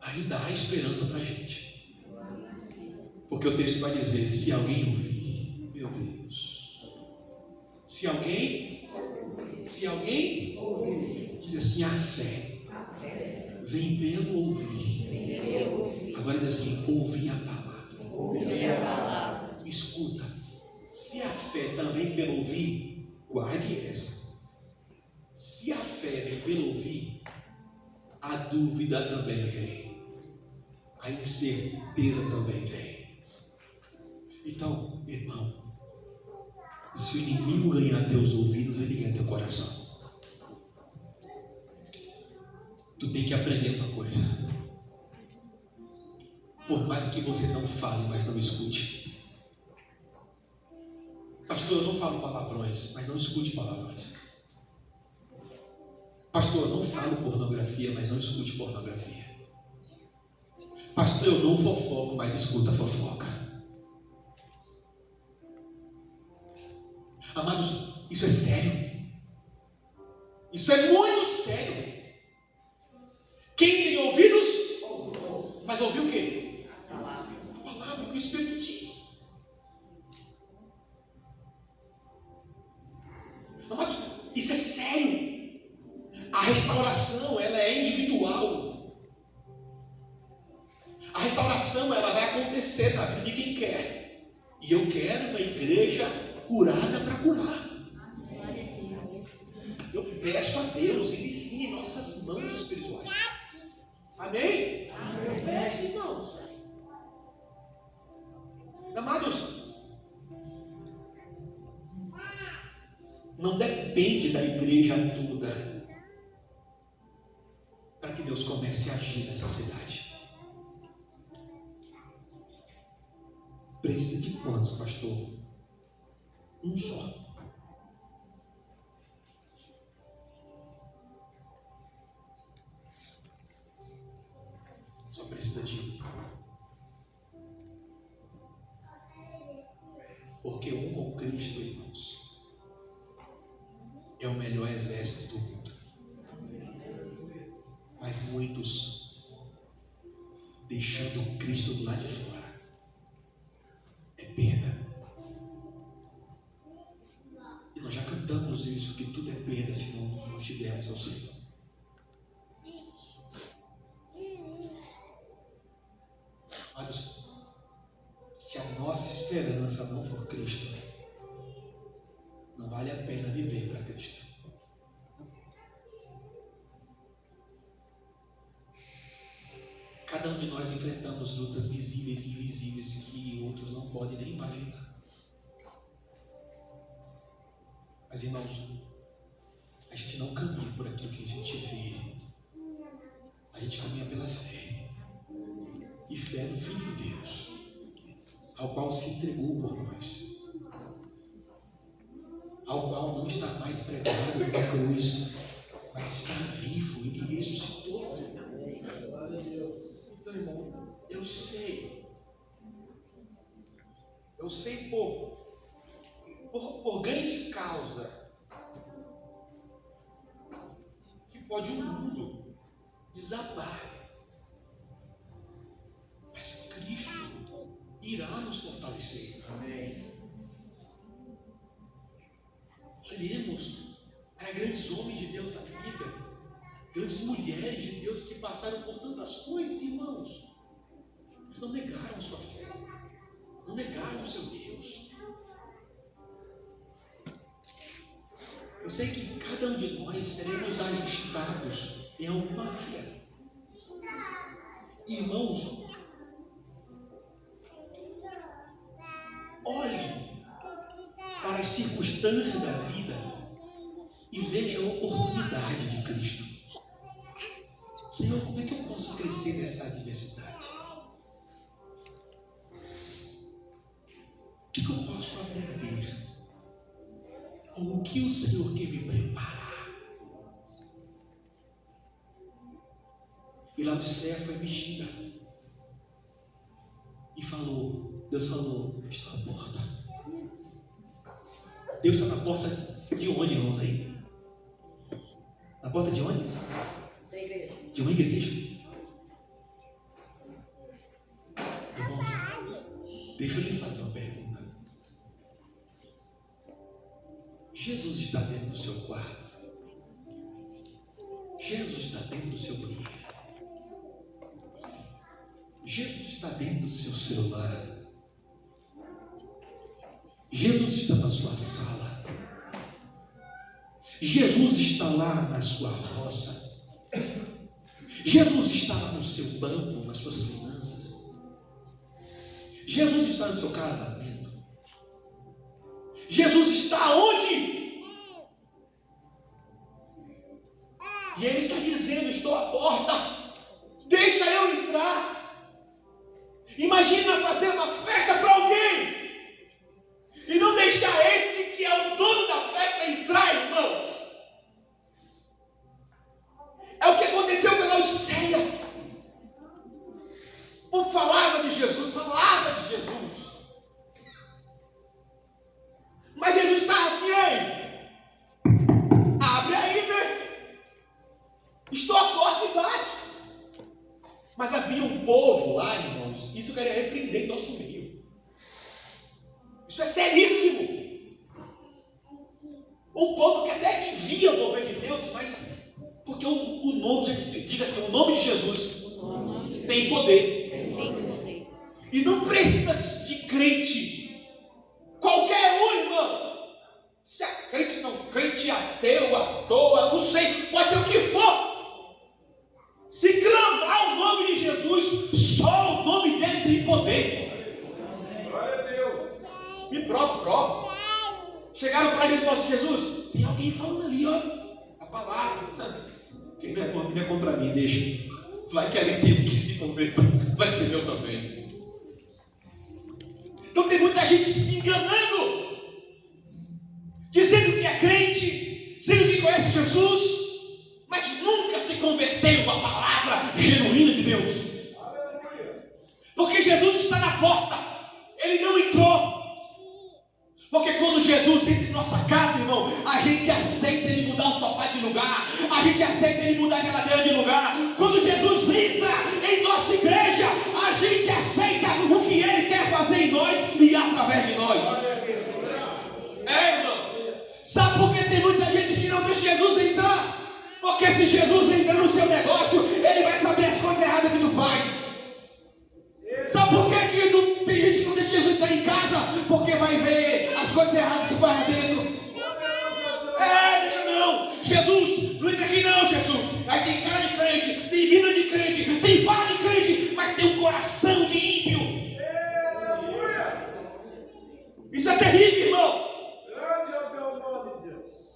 ainda há esperança para a gente. Porque o texto vai dizer, se alguém ouvir, meu Deus, se alguém diz assim, a fé vem pelo ouvir. Agora diz assim, ouvir a palavra. Escuta, se a fé também pelo ouvir, guarde essa. Se a fé vem pelo ouvir, a dúvida também vem, a incerteza também vem. Então, irmão, se o inimigo ganhar teus ouvidos, ele ganha teu coração. Tu tem que aprender uma coisa. Por mais que você não fale, mas não escute. Pastor, eu não falo palavrões, mas não escute palavrões. Pastor, eu não falo pornografia, mas não escute pornografia. Pastor, eu não fofoco, mas escuta fofoca. Amados, isso é sério. Isso é muito sério. Quem tem ouvidos, mas ouviu o quê? A palavra que o Espírito diz. Amados, isso é sério. A restauração, ela é individual. A restauração, ela vai acontecer na vida de quem quer. E eu quero uma igreja curada para curar. Eu peço a Deus, Ele ensine nossas mãos espirituais. Amém? Eu peço, irmãos. Amados, não depende da igreja toda para que Deus comece a agir nessa cidade. Precisa de quantos, pastor? Um só. Só precisa de um. Porque um com Cristo, irmãos, é o melhor exército do mundo. Mas muitos deixando Cristo do lado de fora. É perda. E nós já cantamos isso, que tudo é perda se não tivermos ao Senhor. Amados, se a nossa esperança não for Cristo, não vale a pena viver para Cristo. Cada um de nós enfrentamos lutas visíveis e invisíveis que outros não podem nem imaginar. Mas, irmãos, a gente não caminha por aquilo que a gente vê. A gente caminha pela fé. E fé no Filho de Deus, ao qual se entregou por nós, ao qual não está mais pregado na cruz, mas está vivo e que ressuscitou. Então, irmão, eu sei por grande causa que pode o mundo desabar. Mas Cristo irá nos fortalecer. Amém. Olhemos para grandes homens de Deus da Bíblia, grandes mulheres de Deus que passaram por tantas coisas, irmãos, mas não negaram a sua fé, não negaram o seu Deus. Eu sei que cada um de nós seremos ajustados em alguma área. Irmãos, olhe para as circunstâncias da vida e veja a oportunidade de Cristo. Senhor, como é que eu posso crescer nessa adversidade? O que eu posso aprender? Ou o que o Senhor quer me preparar? E Laodiceia foi mexida. E falou, Deus falou, estou à porta. Deus está na porta de onde, irmãos, aí? Na porta de onde? Da igreja. De uma igreja. Irmãos, deixa eu lhe fazer uma pergunta. Jesus está dentro do seu quarto. Jesus está dentro do seu banheiro. Jesus está dentro do seu celular. Jesus está na sua sala. Jesus está lá na sua roça. Jesus está lá no seu banco, nas suas finanças. Jesus está no seu casamento. Jesus está onde? E Ele está dizendo, estou à porta, deixa eu entrar. Imagina fazer uma festa para alguém e não deixar este que é o dono da festa entrar, irmãos. É o que aconteceu com a Laodiceia. O povo falava de Jesus, mas Jesus estava assim, ei, abre aí, né? Estou à porta e bate. Mas havia um povo lá, irmãos, isso eu quero repreender em nosso meio. Isso é seríssimo. Um povo que até devia mover de Deus, mas porque o nome, diga assim, o nome de Jesus tem poder. E não precisa de crente. Qualquer um, irmão. Se é crente, não crente, ateu, à toa, não sei, pode ser o que for. Se clamar o nome de Jesus, só o nome dele tem poder. Glória a Deus. Me prova. Chegaram para ele e falaram assim, Jesus, tem alguém falando ali, ó, a palavra. Quem não é contra mim, deixa. Vai que alguém tem que se converter, vai ser meu também. Então tem muita gente se enganando, dizendo que é crente, dizendo que conhece Jesus, mas nunca se converteu com a palavra genuína de Deus. Porque Jesus está na porta, Ele não entrou. Porque quando Jesus entra em nossa casa, irmão, a gente aceita Ele mudar o sofá de lugar, a gente aceita Ele mudar a geladeira de lugar. Quando Jesus entra em nossa igreja, a gente aceita o que Ele quer fazer em nós e através de nós. É, irmão. Sabe por que tem muita gente que não deixa Jesus entrar? Porque se Jesus entrar no seu negócio, Ele vai saber as coisas erradas que tu faz. Sabe por que tem gente que não deixa Jesus entrar em casa? Porque vai ver as coisas erradas que faz lá dentro. Deixa não. Jesus, não entra aqui não, Jesus. Aí tem cara de crente, tem vida de crente, tem fala de crente, mas tem um coração de ímpio. Isso é terrível, irmão.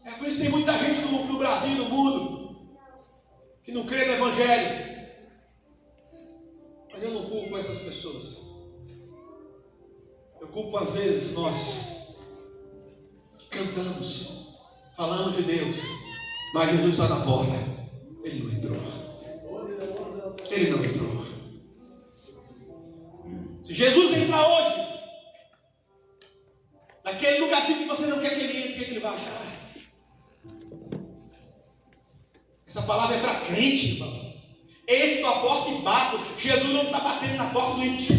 É por isso que tem muita gente no Brasil e no mundo que não crê no Evangelho. Mas eu não culpo essas pessoas. Eu culpo às vezes nós que cantamos, falamos de Deus, mas Jesus está na porta. Ele não entrou. Ele não entrou. Se Jesus entrar hoje naquele lugarzinho que você não quer que ele entre, o que ele vai achar? Essa palavra é para crente, irmão. Estou à porta e bato. Jesus não está batendo na porta do ímpio,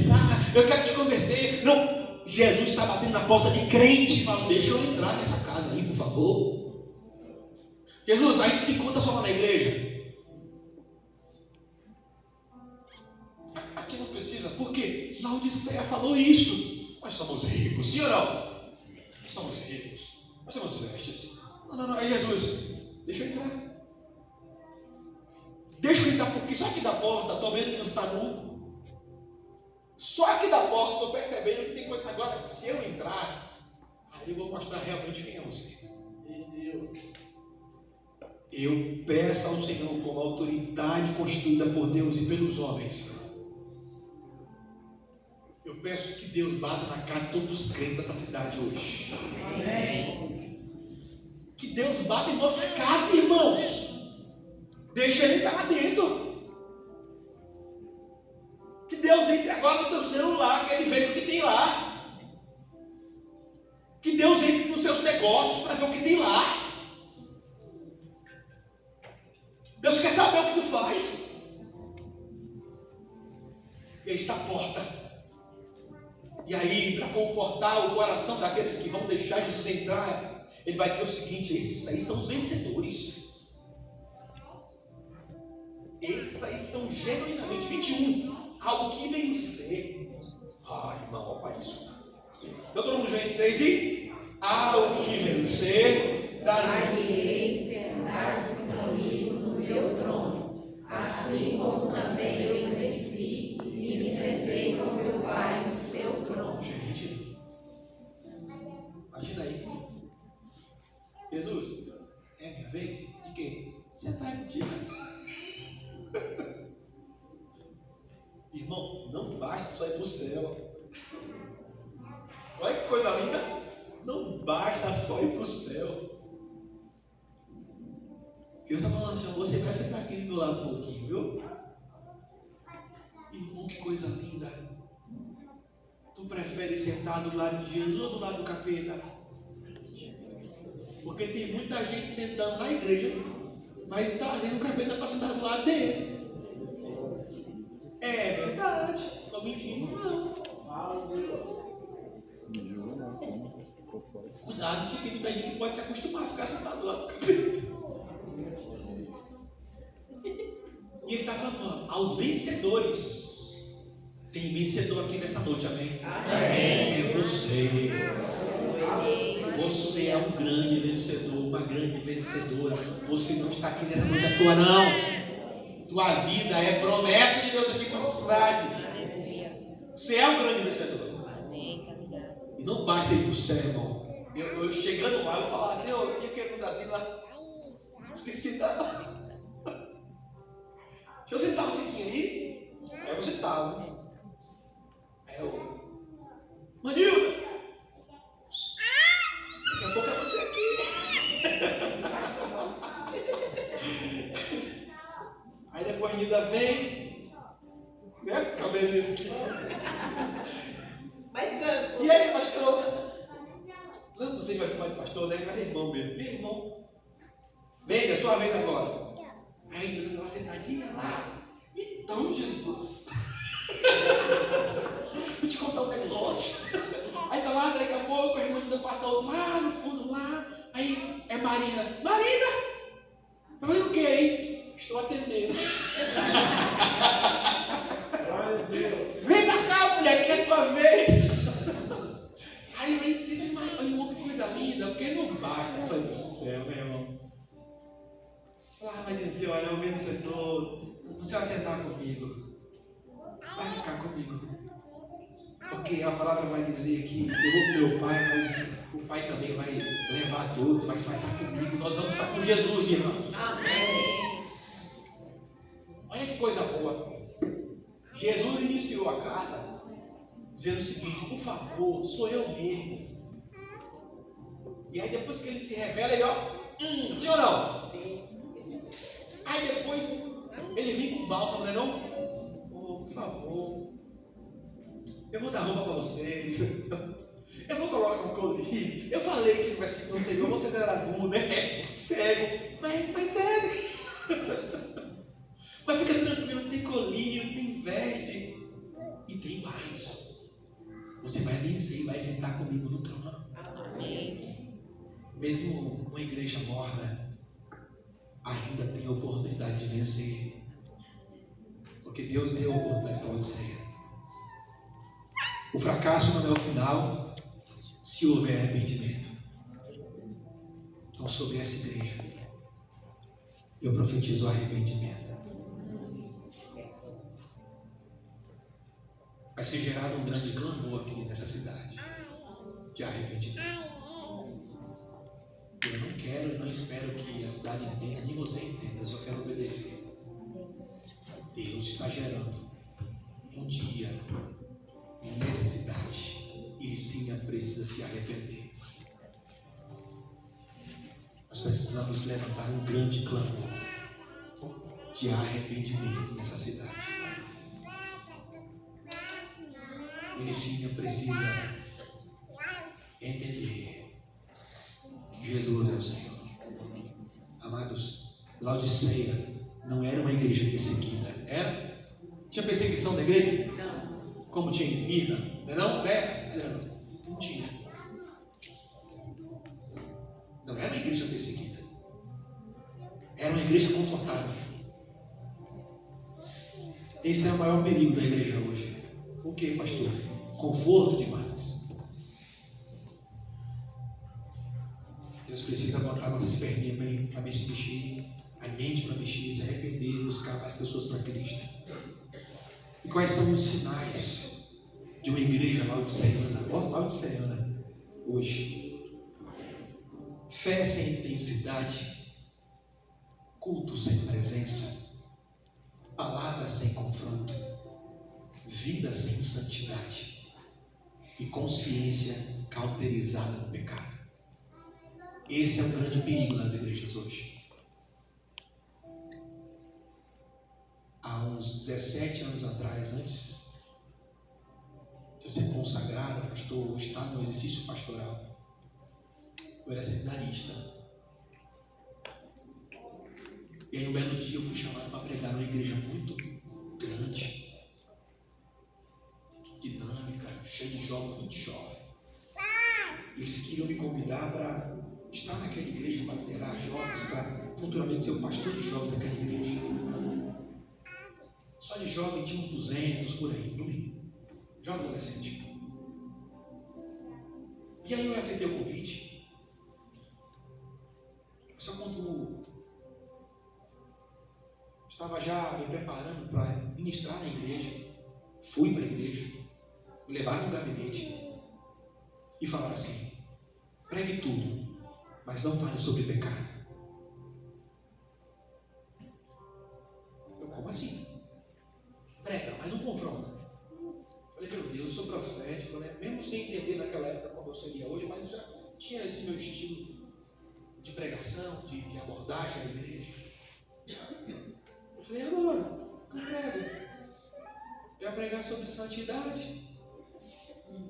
eu quero te converter. Não, Jesus está batendo na porta de crente, falando, deixa eu entrar nessa casa aí, por favor. Jesus, a gente se encontra só na igreja. Aqui não precisa, porque Laodiceia falou isso. Nós somos ricos, sim ou não? Nós somos ricos, nós somos vestes. Não, aí Jesus, deixa eu entrar. Deixa eu entrar, porque só aqui da porta, estou vendo que você está nu. Só aqui da porta, estou percebendo que tem coisa. Agora, se eu entrar, aí eu vou mostrar realmente quem é você. Eu peço ao Senhor, como autoridade constituída por Deus e pelos homens, eu peço que Deus bata na casa de todos os crentes dessa cidade hoje. Amém. Que Deus bata em nossa casa, irmãos. Deixa Ele estar lá dentro. Deus entre agora no teu celular, que Ele veja o que tem lá. Que Deus entre nos seus negócios para ver o que tem lá. Deus quer saber o que tu faz. E aí está a porta. E aí, para confortar o coração daqueles que vão deixar Jesus entrar, Ele vai dizer o seguinte: esses aí são os vencedores. Esses aí são genuinamente 21. Algo que vencer. Ai, irmão, olha para isso. Então todo mundo já em 3 e algo que vencer, Darei sentar-se comigo no meu trono, assim como também eu venci e me sentei com meu Pai no seu trono. Gente, imagina aí. Jesus, é minha vez? De quê? Sentar contigo. Irmão, não basta só ir para o céu. Olha que coisa linda. Não basta só ir para o céu. Deus está falando assim: você vai sentar aqui do lado um pouquinho, viu? Irmão, que coisa linda. Tu prefere sentar do lado de Jesus ou do lado do capeta? Porque tem muita gente sentando na igreja, mas trazendo o capeta para sentar do lado dele. É verdade. Estou mentindo? Não. Cuidado que tem muita gente que pode se acostumar a ficar sentado do lado do capeta. E ele está falando, ó, aos vencedores. Tem vencedor aqui nessa noite, amém? Amém. É você. Você é um grande vencedor, uma grande vencedora. Você não está aqui nessa noite à toa, não. Tua vida é promessa de Deus aqui com essa cidade. Você é um grande vencedor. E não basta ir para o céu, irmão. Eu chegando lá, eu falava assim: eu ia querer lugarzinho lá. Esqueci da. Deixa eu sentar um tiquinho aí. Aí eu sentava. Aí eu. Manilda! Daqui a pouco é você aqui. Aí depois a Nilda vem. Né? Cabelinho. Mas branco. E aí, pastor? Não sei se vai chamar de pastor, né? Mas irmão mesmo. Meu irmão. Vem, é sua vez agora. Aí Nilda deu uma sentadinha lá. Então, Jesus. Vou te contar um negócio. Aí tá lá, daqui a pouco a irmã Nilda passa outro lá no fundo lá. Aí é Marina. Marina! Tá fazendo o que aí? Estou atendendo. Vem pra cá, mulher, que é a tua vez. Aí você vem mais. Olha que coisa linda, porque não basta só ir pro céu, meu irmão. Lá vai dizer: olha, o vencedor, você vai sentar comigo. Vai ficar comigo. Porque a palavra vai dizer que eu vou com meu pai, mas o pai também vai levar todos, vai estar comigo. Nós vamos estar com Jesus, irmãos. Amém. Olha que coisa boa. Jesus iniciou a carta dizendo o seguinte: por favor, sou eu mesmo. E aí depois que ele se revela, ele sim ou não? Sim. Aí depois ele vem com bálsamo, não é não? Oh, por favor, eu vou dar roupa para vocês. Eu vou colocar um colírio. Eu falei que no versículo anterior vocês eram burros, né? Cego. Mas cego. Mas fica tranquilo, tem colírio, tem veste. E tem mais. Você vai vencer e vai sentar comigo no trono. Amém. Mesmo uma igreja morna, ainda tem a oportunidade de vencer. Porque Deus deu a oportunidade para você. O fracasso não é o final, se houver arrependimento. Então, sobre essa igreja, eu profetizo arrependimento. Vai ser gerado um grande clamor aqui nessa cidade de arrependimento. Eu não quero e não espero que a cidade entenda, nem você entenda, eu só quero obedecer. Deus está gerando um dia, uma necessidade, e sim precisa se arrepender. Nós precisamos levantar um grande clamor de arrependimento nessa cidade. Elicínia precisa entender que Jesus é o Senhor. Amados, Laodiceia não era uma igreja perseguida. Era? Tinha perseguição na igreja? Não. Como tinha esmirna? Não? Não tinha. Não era uma igreja perseguida. Era uma igreja confortável. Esse é o maior perigo da igreja hoje. O que, pastor? Conforto demais. Deus precisa botar nossas perninhas para mexer, a mente para mexer, se arrepender, buscar mais pessoas para Cristo. E quais são os sinais de uma igreja laodiceana? Laodiceana hoje. Fé sem intensidade, culto sem presença, palavra sem confronto, vida sem santidade e consciência cauterizada no pecado. Esse é o grande perigo nas igrejas hoje. Há uns 17 anos atrás, antes de eu ser consagrado, pastor, estar no exercício pastoral, eu era seminarista. E aí um belo dia eu fui chamado para pregar numa igreja muito grande, dinâmica, cheia de jovens, muito jovem. Eles queriam me convidar para estar naquela igreja, para liderar jovens, para futuramente ser o pastor de jovens daquela igreja. Só de jovem tinha uns 200 por aí, no mínimo. Jovem adolescente. E aí eu aceitei o convite. Só quando estava já me preparando para ministrar na igreja, fui para a igreja, me levaram no gabinete e falaram assim: pregue tudo, mas não fale sobre pecado. Eu, como assim? Prega, mas não confronta. Falei, meu Deus, eu sou profético, né? Mesmo sem entender naquela época como eu seria hoje, mas eu já tinha esse meu estilo de pregação, de abordagem à igreja. Eu falei, agora, o que eu prego? Eu ia pregar sobre santidade,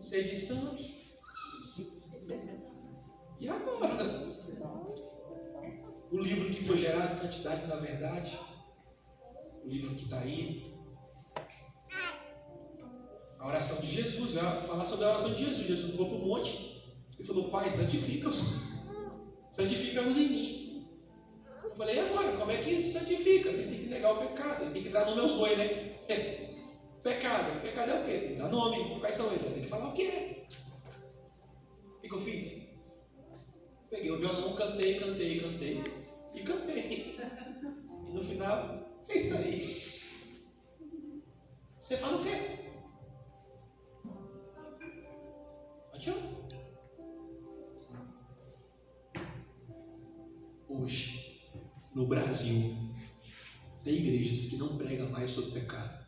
ser de santos. E agora? O livro que foi gerado de santidade na verdade, o livro que está aí, a oração de Jesus, eu ia falar sobre a oração de Jesus. Jesus foi para o monte e falou, Pai, santifica-os. Santifica-os em mim. Eu falei, e agora? Como é que se santifica? Você tem que negar o pecado, ele tem que dar nome aos bois, né? Pecado. Pecado é o quê? Tem que dar nome. Quais são eles? Você tem que falar o que é. O que eu fiz? Peguei o violão, cantei. E cantei. E no final, é isso aí. Você fala o quê? Adianta. Hoje, no Brasil, tem igrejas que não pregam mais sobre pecado.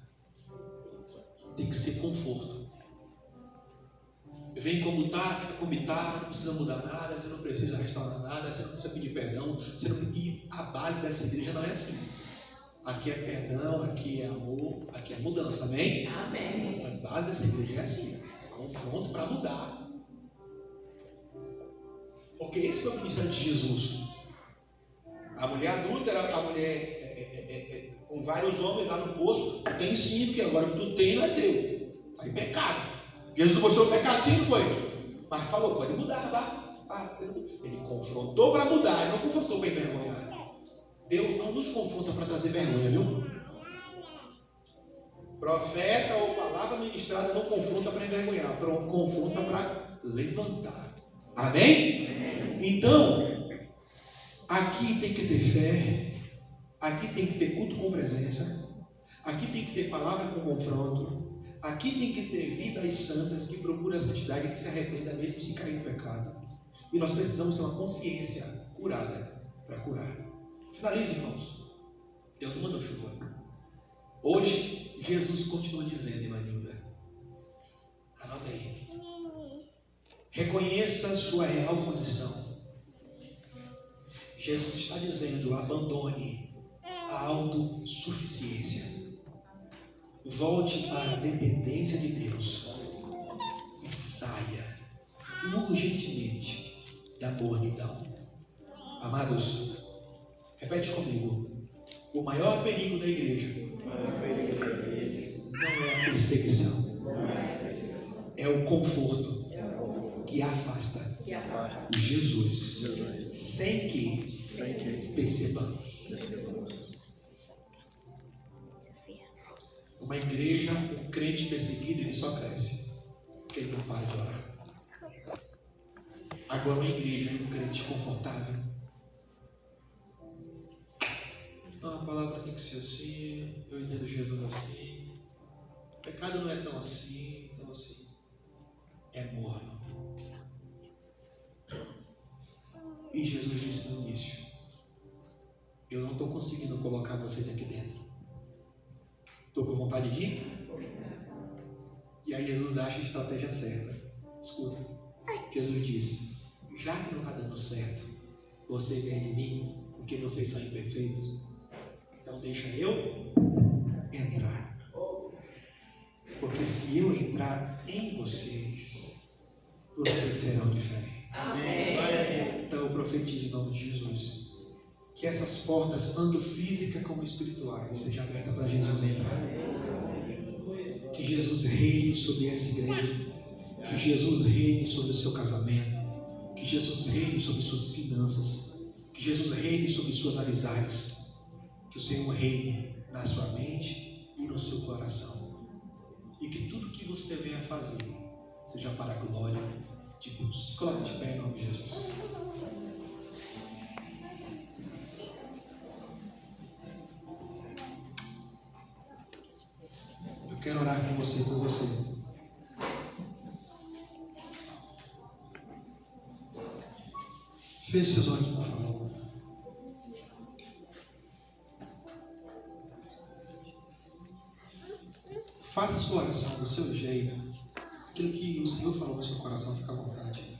Tem que ser conforto. Vem como está, fica como está, não precisa mudar nada, você não precisa restaurar nada, você não precisa pedir perdão, você não precisa. A base dessa igreja não é assim. Aqui é perdão, aqui é amor, aqui é mudança, amém? Amém. As bases dessa igreja é assim, confronto para mudar. Porque esse foi o ministério de Jesus. A mulher adulta era a mulher com vários homens lá no poço. Tu tem 5, que agora que tu tem não é teu. Está em pecado. Jesus mostrou o pecado, sim, não foi? Mas falou, pode mudar, vá. Ele confrontou para mudar, ele não confrontou para envergonhar. Deus não nos confronta para trazer vergonha, viu? Profeta ou palavra ministrada não confronta para envergonhar, confronta para levantar. Amém? Então, aqui tem que ter fé, aqui tem que ter culto com presença, aqui tem que ter palavra com confronto, aqui tem que ter vidas santas que procuram a santidade e que se arrependa mesmo se cair no pecado. E nós precisamos ter uma consciência curada para curar. Finalize, irmãos. Deus não mandou chuva. Hoje, Jesus continua dizendo, Ivanilda, anota aí. Reconheça sua real condição. Jesus está dizendo, abandone a autossuficiência. Volte para a dependência de Deus. urgentemente da mornidão. Amados, repete comigo. O maior perigo da igreja não é a perseguição, é o conforto que afasta Jesus sem que percebamos. Uma igreja, um crente perseguido, ele só cresce, porque ele não para de orar. Agora, uma igreja, um crente confortável. Não, a palavra tem que ser assim, eu entendo Jesus assim. O pecado não é tão assim, tão assim. É morno. E Jesus disse no início: eu não estou conseguindo colocar vocês aqui dentro. Estou com vontade de ir? E aí Jesus acha a estratégia certa. Escuta. Jesus disse: já que não está dando certo, vocês vêm de mim, porque vocês são imperfeitos. Então deixa eu entrar. Porque se eu entrar em vocês, vocês serão diferentes. Então eu profetizo em nome de Jesus que essas portas, tanto físicas como espirituais, sejam abertas para Jesus entrar. Que Jesus reine sobre essa igreja. Que Jesus reine sobre o seu casamento. Que Jesus reine sobre suas finanças. Que Jesus reine sobre suas amizades. Que o Senhor reine na sua mente e no seu coração. E que tudo que você venha fazer seja para a glória de Deus. Coloque de pé em nome de Jesus. Eu quero orar com você, por você. Feche seus olhos, por favor. Faça a sua oração do seu jeito. Aquilo que o Senhor falou no seu coração, fica à vontade.